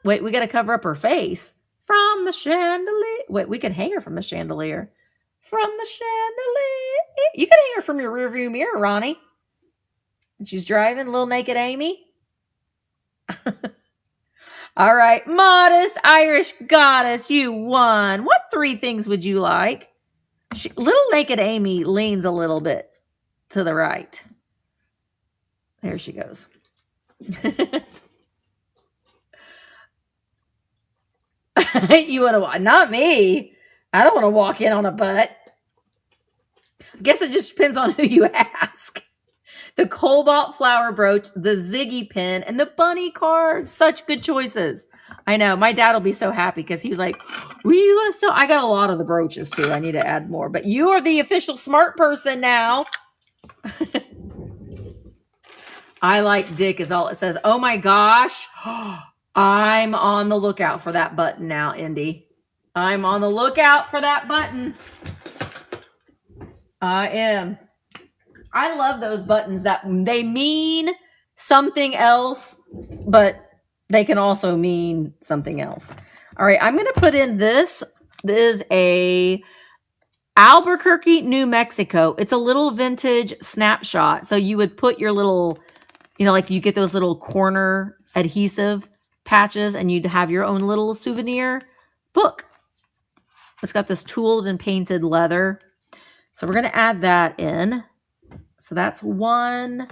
Wait, we got to cover up her face from the chandelier. Wait, we can hang her from the chandelier. From the chandelier. You can hang her from your rearview mirror, Ronnie. And she's driving little naked Amy. All right, modest Irish goddess, you won. What 3 things would you like? Little naked Amy leans a little bit to the right. There she goes. You want to? Not me. I don't want to walk in on a butt. I guess it just depends on who you ask. The cobalt flower brooch, the Ziggy pin, and the bunny card. Such good choices. I know. My dad will be so happy because he's like, "Were you going to sell?" I got a lot of the brooches too. I need to add more. But you are the official smart person now. I like Dick is all it says. Oh my gosh. I'm on the lookout for that button now, Indy. I'm on the lookout for that button. I am. I love those buttons that they mean something else, but they can also mean something else. All right, I'm going to put in this. This is a Albuquerque, New Mexico. It's a little vintage snapshot. So you would put your little, like you get those little corner adhesive patches and you'd have your own little souvenir book. It's got this tooled and painted leather. So we're going to add that in. So that's 1.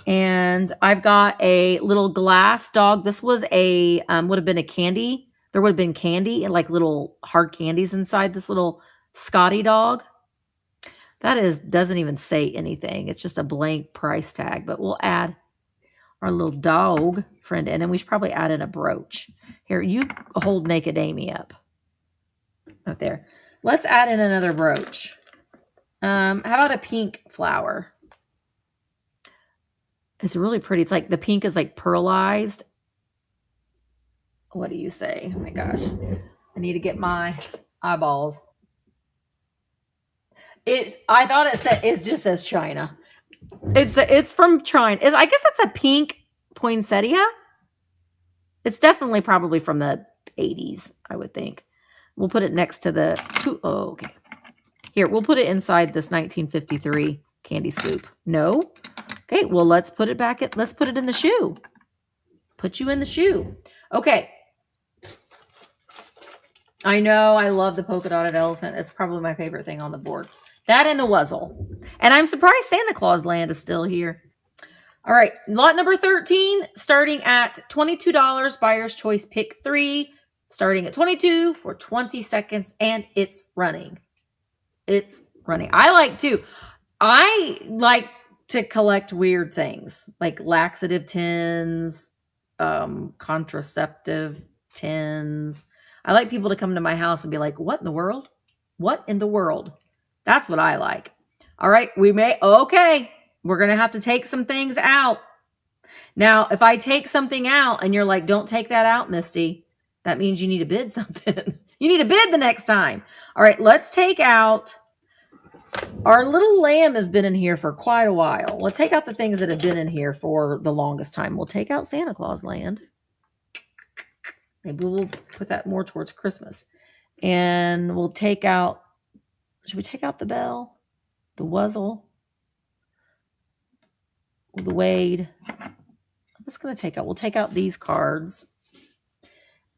And I've got a little glass dog. This was a, would have been a candy. There would have been candy and like little hard candies inside this little Scotty dog. That doesn't even say anything. It's just a blank price tag, but we'll add our little dog friend in, and we should probably add in a brooch. Here, you hold naked Amy up. Right there. Let's add in another brooch. How about a pink flower? It's really pretty. It's like the pink is like pearlized. What do you say? Oh my gosh. I need to get my eyeballs. I thought it just says China. It's from China. I guess that's a pink poinsettia. It's definitely probably from the 80s, I would think. We'll put it next to the okay. Here, we'll put it inside this 1953 candy scoop. No? Okay, well, let's put it back. Let's put it in the shoe. Put you in the shoe. Okay. I know. I love the polka dotted elephant. It's probably my favorite thing on the board. That and the wuzzle. And I'm surprised Santa Claus Land is still here. All right. Lot number 13, starting at $22. Buyer's choice pick 3. Starting at 22 for 20 seconds. And it's running. It's running. I like to collect weird things like laxative tins, contraceptive tins. I like people to come to my house and be like, what in the world? What in the world? That's what I like. All right. Okay. We're going to have to take some things out. Now, if I take something out and you're like, don't take that out, Misty, that means you need to bid something. You need to bid the next time. All right. Let's take out. Our little lamb has been in here for quite a while. Let's take out the things that have been in here for the longest time. We'll take out Santa Claus Land. Maybe we'll put that more towards Christmas. And we'll take out, should we take out the bell? The wuzzle? The Wade? I'm just going to we'll take out these cards.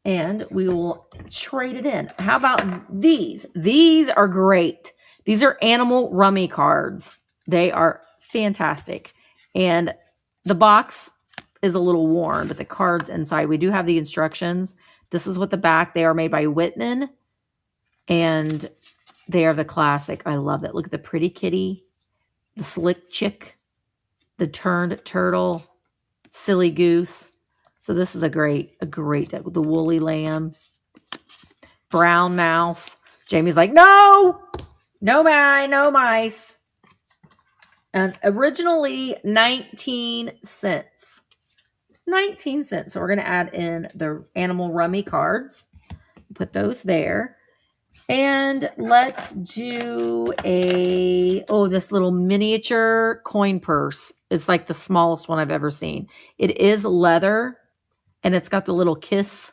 And we will trade it in. How about these? These are great. These are animal rummy cards. They are fantastic. And the box is a little worn, but the cards inside, we do have the instructions. This is what the back, they are made by Whitman. And they are the classic. I love that. Look at the pretty kitty, the slick chick. the turned turtle, silly goose. So this is a great deck with the woolly lamb, brown mouse. Jamie's like, no, no mice. And originally 19 cents. 19 cents. So we're going to add in the animal rummy cards. Put those there. And let's do this little miniature coin purse. It's like the smallest one I've ever seen. It is leather, and it's got the little kiss.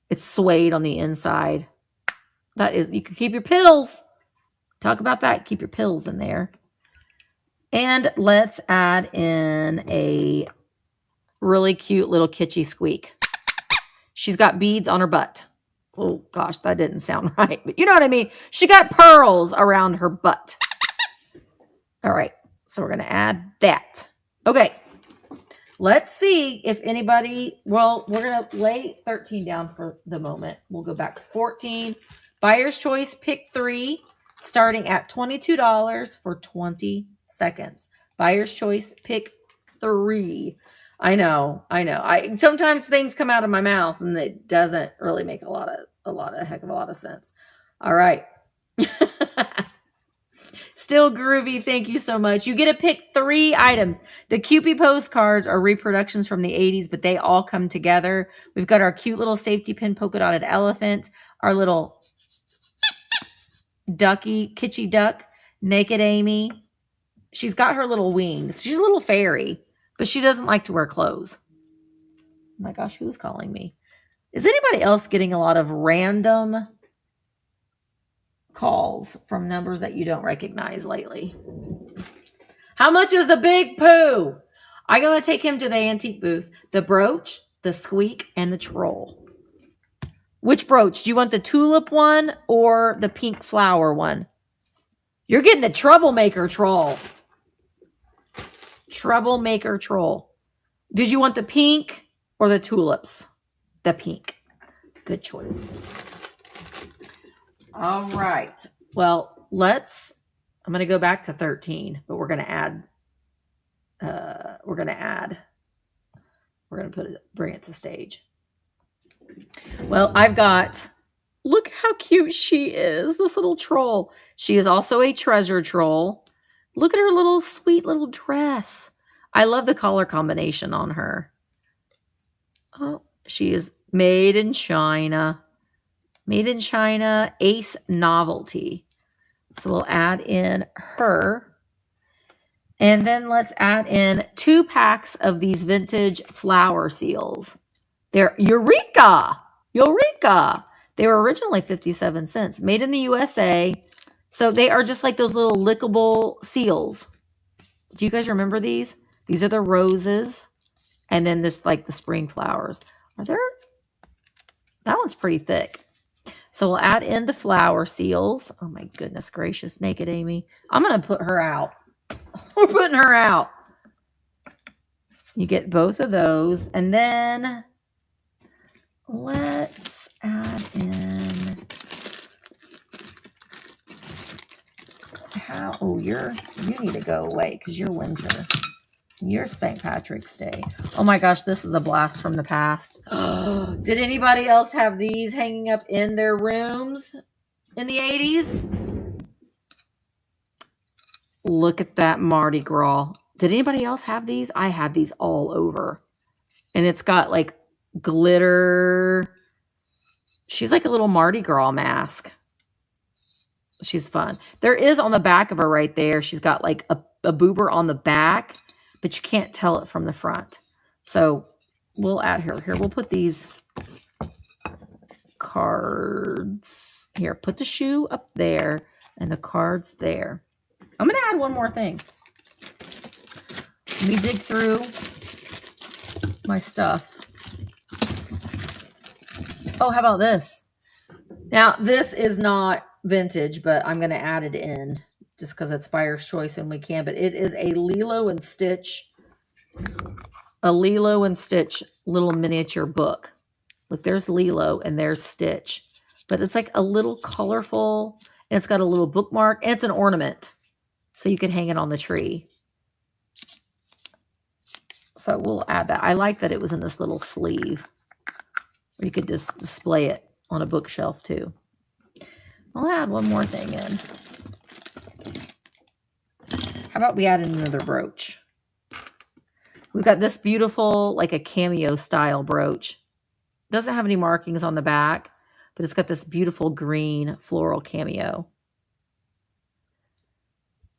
It's suede on the inside. That is, you can keep your pills. Talk about that. Keep your pills in there. And let's add in a really cute little kitschy squeak. She's got beads on her butt. Oh, gosh, that didn't sound right. But you know what I mean. She got pearls around her butt. All right. So we're going to add that. Okay. Let's see if anybody... Well, we're going to lay 13 down for the moment. We'll go back to 14. Buyer's choice, pick 3, starting at $22 for 20 seconds. Buyer's choice, pick 3. I know. Sometimes things come out of my mouth and it doesn't really make a heck of a lot of sense. All right. Still groovy. Thank you so much. You get to pick 3 items. The Cupid postcards are reproductions from the 80s, but they all come together. We've got our cute little safety pin polka dotted elephant, our little ducky, kitschy duck, naked Amy. She's got her little wings. She's a little fairy. But she doesn't like to wear clothes. Oh my gosh, who's calling me? Is anybody else getting a lot of random calls from numbers that you don't recognize lately? How much is the big poo? I'm going to take him to the antique booth. The brooch, the squeak, and the troll. Which brooch? Do you want the tulip one or the pink flower one? You're getting the troublemaker troll. Troublemaker troll. Did you want the pink or the tulips? The pink. Good choice. All right. Well, I'm going to go back to 13, but we're going to add, bring it to stage. Well, look how cute she is, this little troll. She is also a treasure troll. Look at her little sweet little dress. I love the color combination on her. Oh, she is made in China. Made in China, Ace Novelty. So we'll add in her. And then let's add in 2 packs of these vintage flower seals. They're Eureka! Eureka! They were originally 57 cents. Made in the USA. So they are just like those little lickable seals. Do you guys remember these? These are the roses. And then this like the spring flowers. That one's pretty thick. So we'll add in the flower seals. Oh my goodness gracious, naked Amy. I'm going to put her out. We're putting her out. You get both of those. And then let's add in... you need to go away because you're winter. You're St. Patrick's Day. Oh my gosh, this is a blast from the past. Did anybody else have these hanging up in their rooms in the 80s? Look at that Mardi Gras. Did anybody else have these? I had these all over. And it's got like glitter. She's like a little Mardi Gras mask. She's fun. There is on the back of her right there. She's got like a boober on the back, but you can't tell it from the front. So we'll add her here. We'll put these cards here. Put the shoe up there and the cards there. I'm going to add one more thing. Let me dig through my stuff. Oh, how about this? Now, this is not vintage, but I'm going to add it in just because it's buyer's choice and we can. But it is a Lilo and Stitch little miniature book. Look, there's Lilo and there's Stitch. But it's like a little colorful, and it's got a little bookmark, and it's an ornament. So you can hang it on the tree. So we'll add that. I like that it was in this little sleeve. You could just display it on a bookshelf too. I'll add one more thing in. How about we add in another brooch? We've got this beautiful, like a cameo style brooch. It doesn't have any markings on the back, but it's got this beautiful green floral cameo.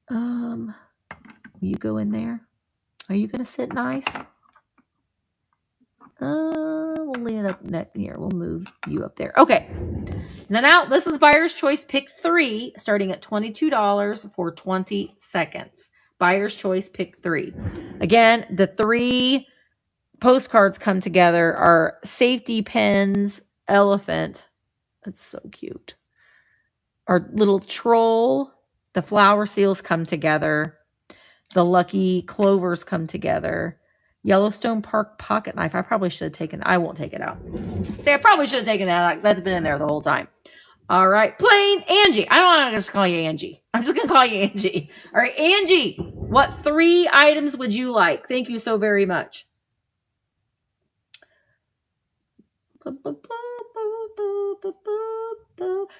Will you go in there? Are you going to sit nice? We'll leave it up here. We'll move you up there. Okay. So now this is Buyer's Choice Pick 3, starting at $22 for 20 seconds. Buyer's Choice Pick 3. Again, the 3 postcards come together are safety pins, elephant. That's so cute. Our little troll. The flower seals come together. The lucky clovers come together. Yellowstone Park pocket knife. I probably should have taken. I won't take it out. See, I probably should have taken that out. That's been in there the whole time. All right. Plain Angie. I don't want to just call you Angie. I'm just going to call you Angie. All right. Angie, what 3 items would you like? Thank you so very much.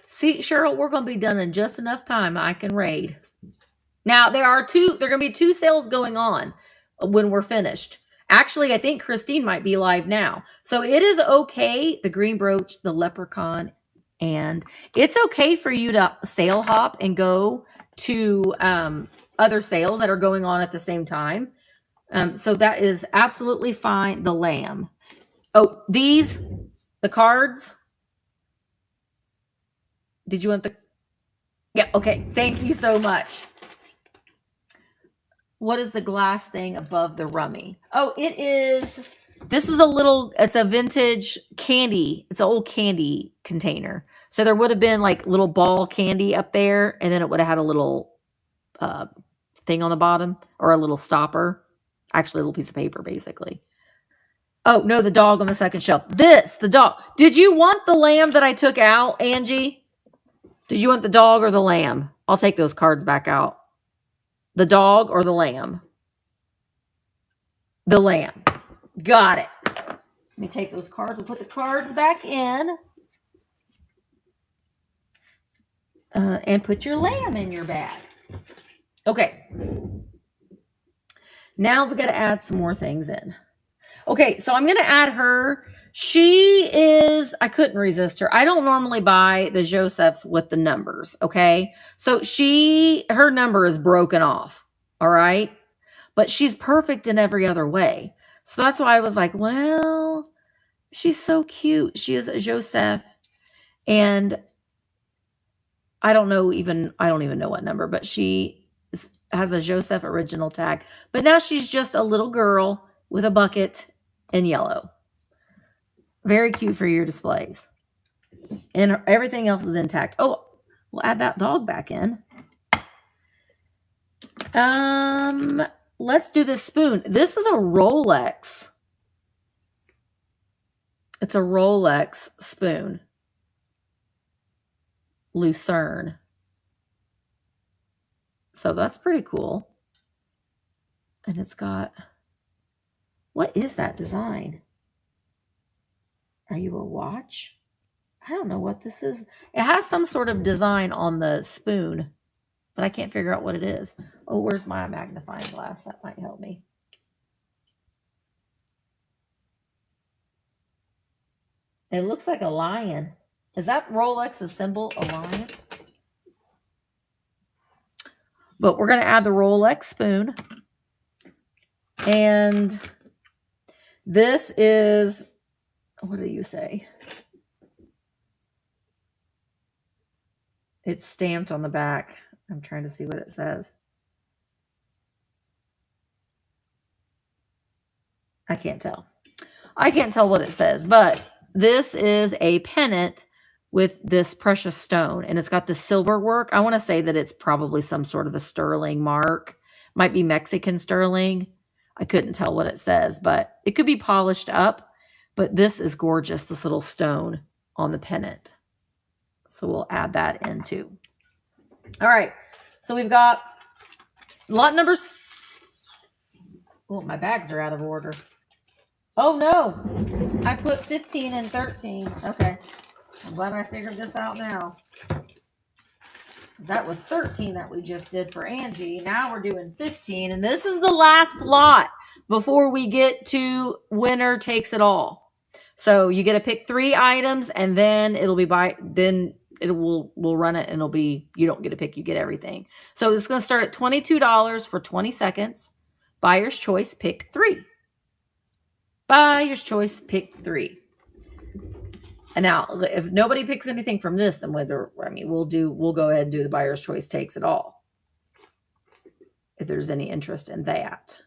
See, Cheryl, we're going to be done in just enough time. I can raid. Now, there are going to be 2 sales going on when we're finished. Actually, I think Christine might be live now. So it is okay, the green brooch, the leprechaun, and it's okay for you to sale hop and go to other sales that are going on at the same time. So that is absolutely fine. The lamb. Oh, the cards. Did you want the... Yeah, okay. Thank you so much. What is the glass thing above the rummy? Oh, this is it's a vintage candy. It's an old candy container. So there would have been like little ball candy up there, and then it would have had a little thing on the bottom, or a little stopper. Actually, a little piece of paper, basically. Oh, no, the dog on the second shelf. The dog. Did you want the lamb that I took out, Angie? Did you want the dog or the lamb? I'll take those cards back out. The dog or the lamb? The lamb. Got it. Let me take those cards and put the cards back in. And put your lamb in your bag. Okay. Now we got to add some more things in. Okay, so I'm going to add her. I couldn't resist her. I don't normally buy the Josephs with the numbers, okay? So her number is broken off, all right? But she's perfect in every other way. So that's why I was like, well, she's so cute. She is a Joseph, and I don't even know what number, but she has a Joseph original tag. But now she's just a little girl with a bucket in yellow. Very cute for your displays. And everything else is intact. Oh, we'll add that dog back in. Let's do this spoon. This is a Rolex. It's a Rolex spoon. Lucerne. So that's pretty cool. And it's got... What is that design? Are you a watch? I don't know what this is. It has some sort of design on the spoon, but I can't figure out what it is. Oh, where's my magnifying glass? That might help me. It looks like a lion. Is that Rolex's symbol, a lion? But we're going to add the Rolex spoon. And this is, what do you say? It's stamped on the back. I'm trying to see what it says. I can't tell. I can't tell what it says, but this is a pennant with this precious stone, and it's got the silver work. I want to say that it's probably some sort of a sterling mark. Might be Mexican sterling. I couldn't tell what it says, but it could be polished up. But this is gorgeous, this little stone on the pennant. So we'll add that in too. All right. So we've got lot number Oh, my bags are out of order. Oh no, I put 15 and 13. Okay, I'm glad I figured this out now. That was 13 that we just did for Angie. Now we're doing 15, and this is the last lot before we get to winner takes it all. So you get to pick 3 items, and then it'll be we'll run it, and it'll be, you don't get to pick, you get everything. So it's going to start at $22 for 20 seconds. Buyer's choice, pick 3. Buyer's choice, pick 3. And now, if nobody picks anything from this, then we'll go ahead and do the buyer's choice takes it all. If there's any interest in that.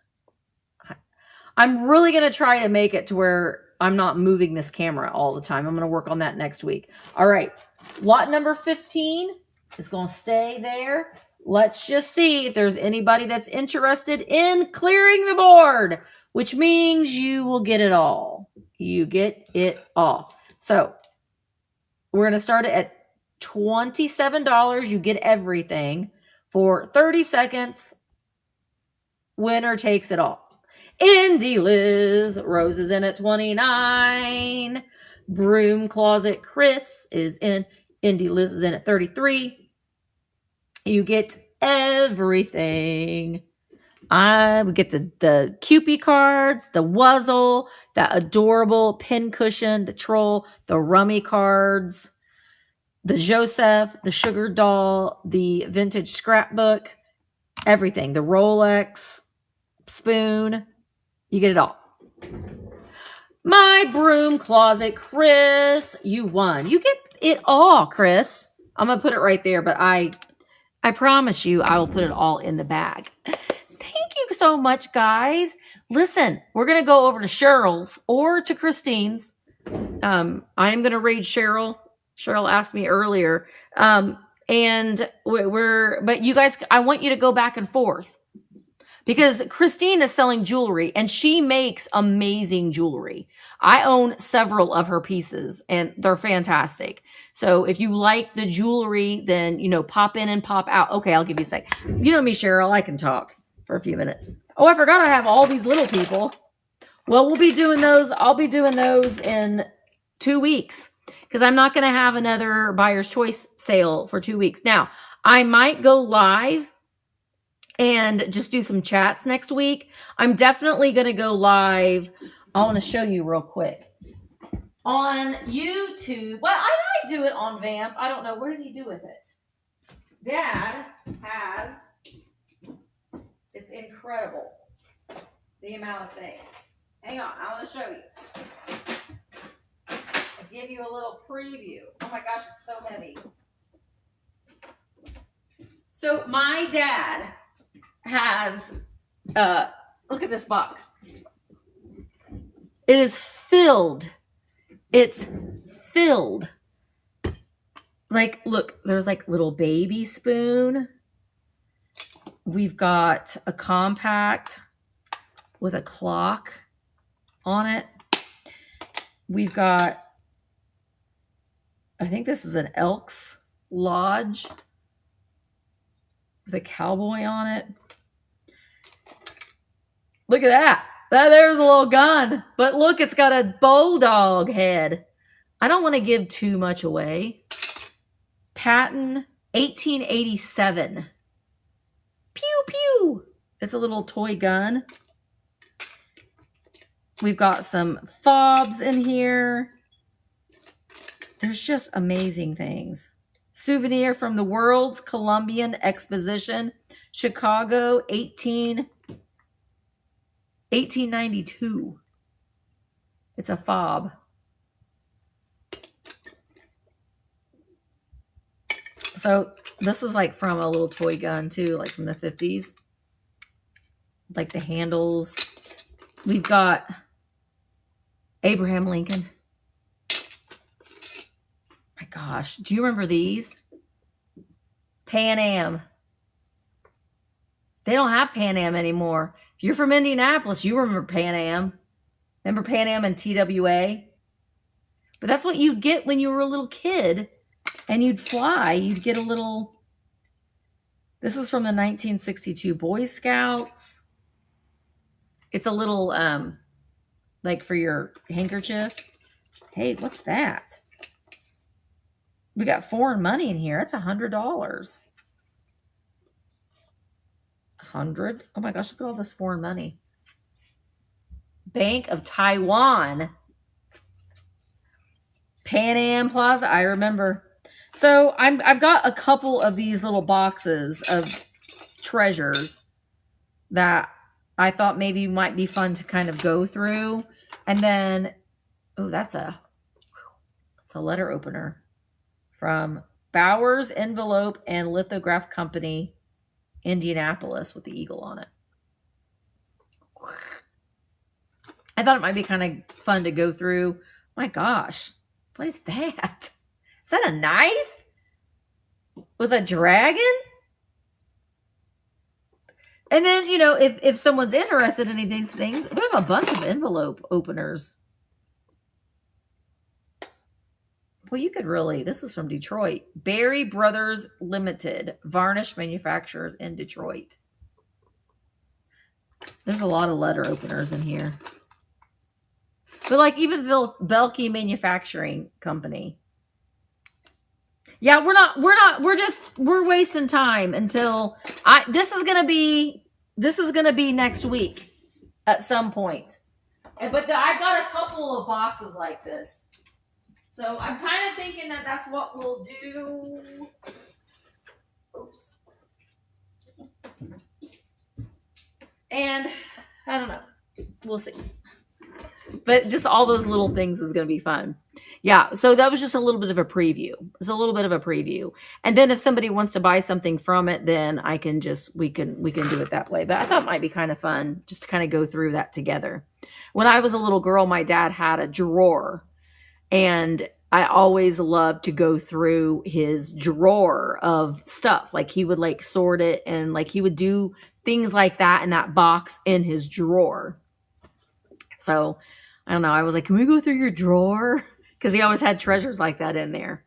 I'm really going to try to make it to where I'm not moving this camera all the time. I'm going to work on that next week. All right. Lot number 15 is going to stay there. Let's just see if there's anybody that's interested in clearing the board, which means you will get it all. You get it all. So we're going to start it at $27. You get everything for 30 seconds. Winner takes it all. Indie Liz, Rose is in at 29. Broom Closet Chris is in. Indie Liz is in at 33. You get everything. We get the Cupid cards, the Wuzzle, that adorable pin cushion, the troll, the Rummy cards, the Joseph, the sugar doll, the vintage scrapbook, everything. The Rolex spoon. You get it all. My Broom Closet, Chris, you won. You get it all, Chris. I'm going to put it right there, but I promise you I will put it all in the bag. Thank you so much, guys. Listen, we're going to go over to Cheryl's or to Christine's. I am going to raid Cheryl. Cheryl asked me earlier. But you guys, I want you to go back and forth. Because Christine is selling jewelry, and she makes amazing jewelry. I own several of her pieces, and they're fantastic. So if you like the jewelry, then, pop in and pop out. Okay, I'll give you a sec. You know me, Cheryl. I can talk for a few minutes. Oh, I forgot I have all these little people. Well, we'll be doing those. I'll be doing those in 2 weeks because I'm not going to have another buyer's choice sale for 2 weeks. Now, I might go live and just do some chats next week. I'm definitely going to go live. I want to show you real quick. On YouTube. Well, I might do it on VAMP. I don't know. What did he do with it? Dad has, it's incredible, the amount of things. Hang on. I want to show you. I'll give you a little preview. Oh my gosh, it's so heavy. So my dad has, look at this box. It is filled. It's filled. Like, look, there's like little baby spoon. We've got a compact with a clock on it. We've got, I think this is an Elks Lodge with a cowboy on it. Look at that. There's a little gun. But look, it's got a bulldog head. I don't want to give too much away. Patton, 1887. Pew, pew. It's a little toy gun. We've got some fobs in here. There's just amazing things. Souvenir from the World's Columbian Exposition, Chicago, 1892. It's a fob. So this is like from a little toy gun too, like from the 50s. Like the handles. We've got Abraham Lincoln. My gosh, do you remember these? Pan Am. They don't have Pan Am anymore. If you're from Indianapolis, you remember Pan Am. Remember Pan Am and TWA? But that's what you'd get when you were a little kid and you'd fly. You'd get a little... This is from the 1962 Boy Scouts. It's a little, like for your handkerchief. Hey, what's that? We got foreign money in here. That's $100. 100. Oh my gosh, look at all this foreign money. Bank of Taiwan. Pan Am Plaza. I remember. So I've got a couple of these little boxes of treasures that I thought maybe might be fun to kind of go through. And then, oh, that's a letter opener from Bowers Envelope and Lithograph Company, Indianapolis, with the eagle on it. I thought it might be kind of fun to go through. My gosh, what is that? Is that a knife with a dragon? And then, you know, if someone's interested in any of these things, there's a bunch of envelope openers. Well, you could really, this is from Detroit. Berry Brothers Limited, varnish manufacturers in Detroit. There's a lot of letter openers in here. But like even the Belky Manufacturing Company. Yeah, we're wasting time until this is gonna be next week at some point. But I've got a couple of boxes like this. So I'm kind of thinking that that's what we'll do. Oops. And I don't know. We'll see. But just all those little things is going to be fun. Yeah, so that was just a little bit of a preview. It's a little bit of a preview. And then if somebody wants to buy something from it, then I can just, we can do it that way. But I thought it might be kind of fun just to kind of go through that together. When I was a little girl, my dad had a drawer. And I always loved to go through his drawer of stuff. Like he would like sort it and like he would do things like that in that box in his drawer. So I don't know. I was like, can we go through your drawer? Because he always had treasures like that in there.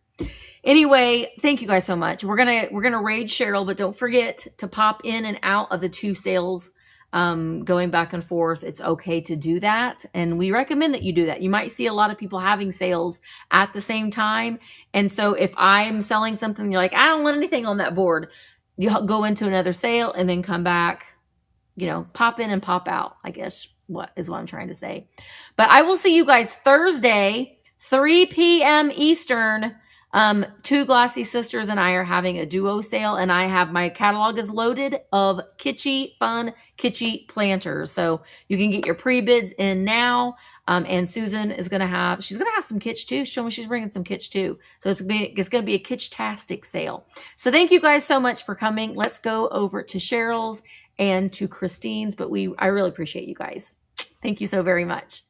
Anyway, thank you guys so much. We're gonna raid Cheryl, but don't forget to pop in and out of the 2 sales, going back and forth. It's okay to do that, and we recommend that you do that. You might see a lot of people having sales at the same time, and so if I'm selling something, you're like, I don't want anything on that board. You go into another sale and then come back. You know, pop in and pop out, I guess. What I'm trying to say. But I will see you guys Thursday, 3 p.m. Eastern. 2 Glassy Sisters and I are having a duo sale, and I have my catalog is loaded of kitschy, fun, kitschy planters. So you can get your pre-bids in now. And Susan is going to have, she's going to have some kitsch too. Show me she's bringing some kitsch too. So it's going to be a kitsch-tastic sale. So thank you guys so much for coming. Let's go over to Cheryl's and to Christine's, but I really appreciate you guys. Thank you so very much.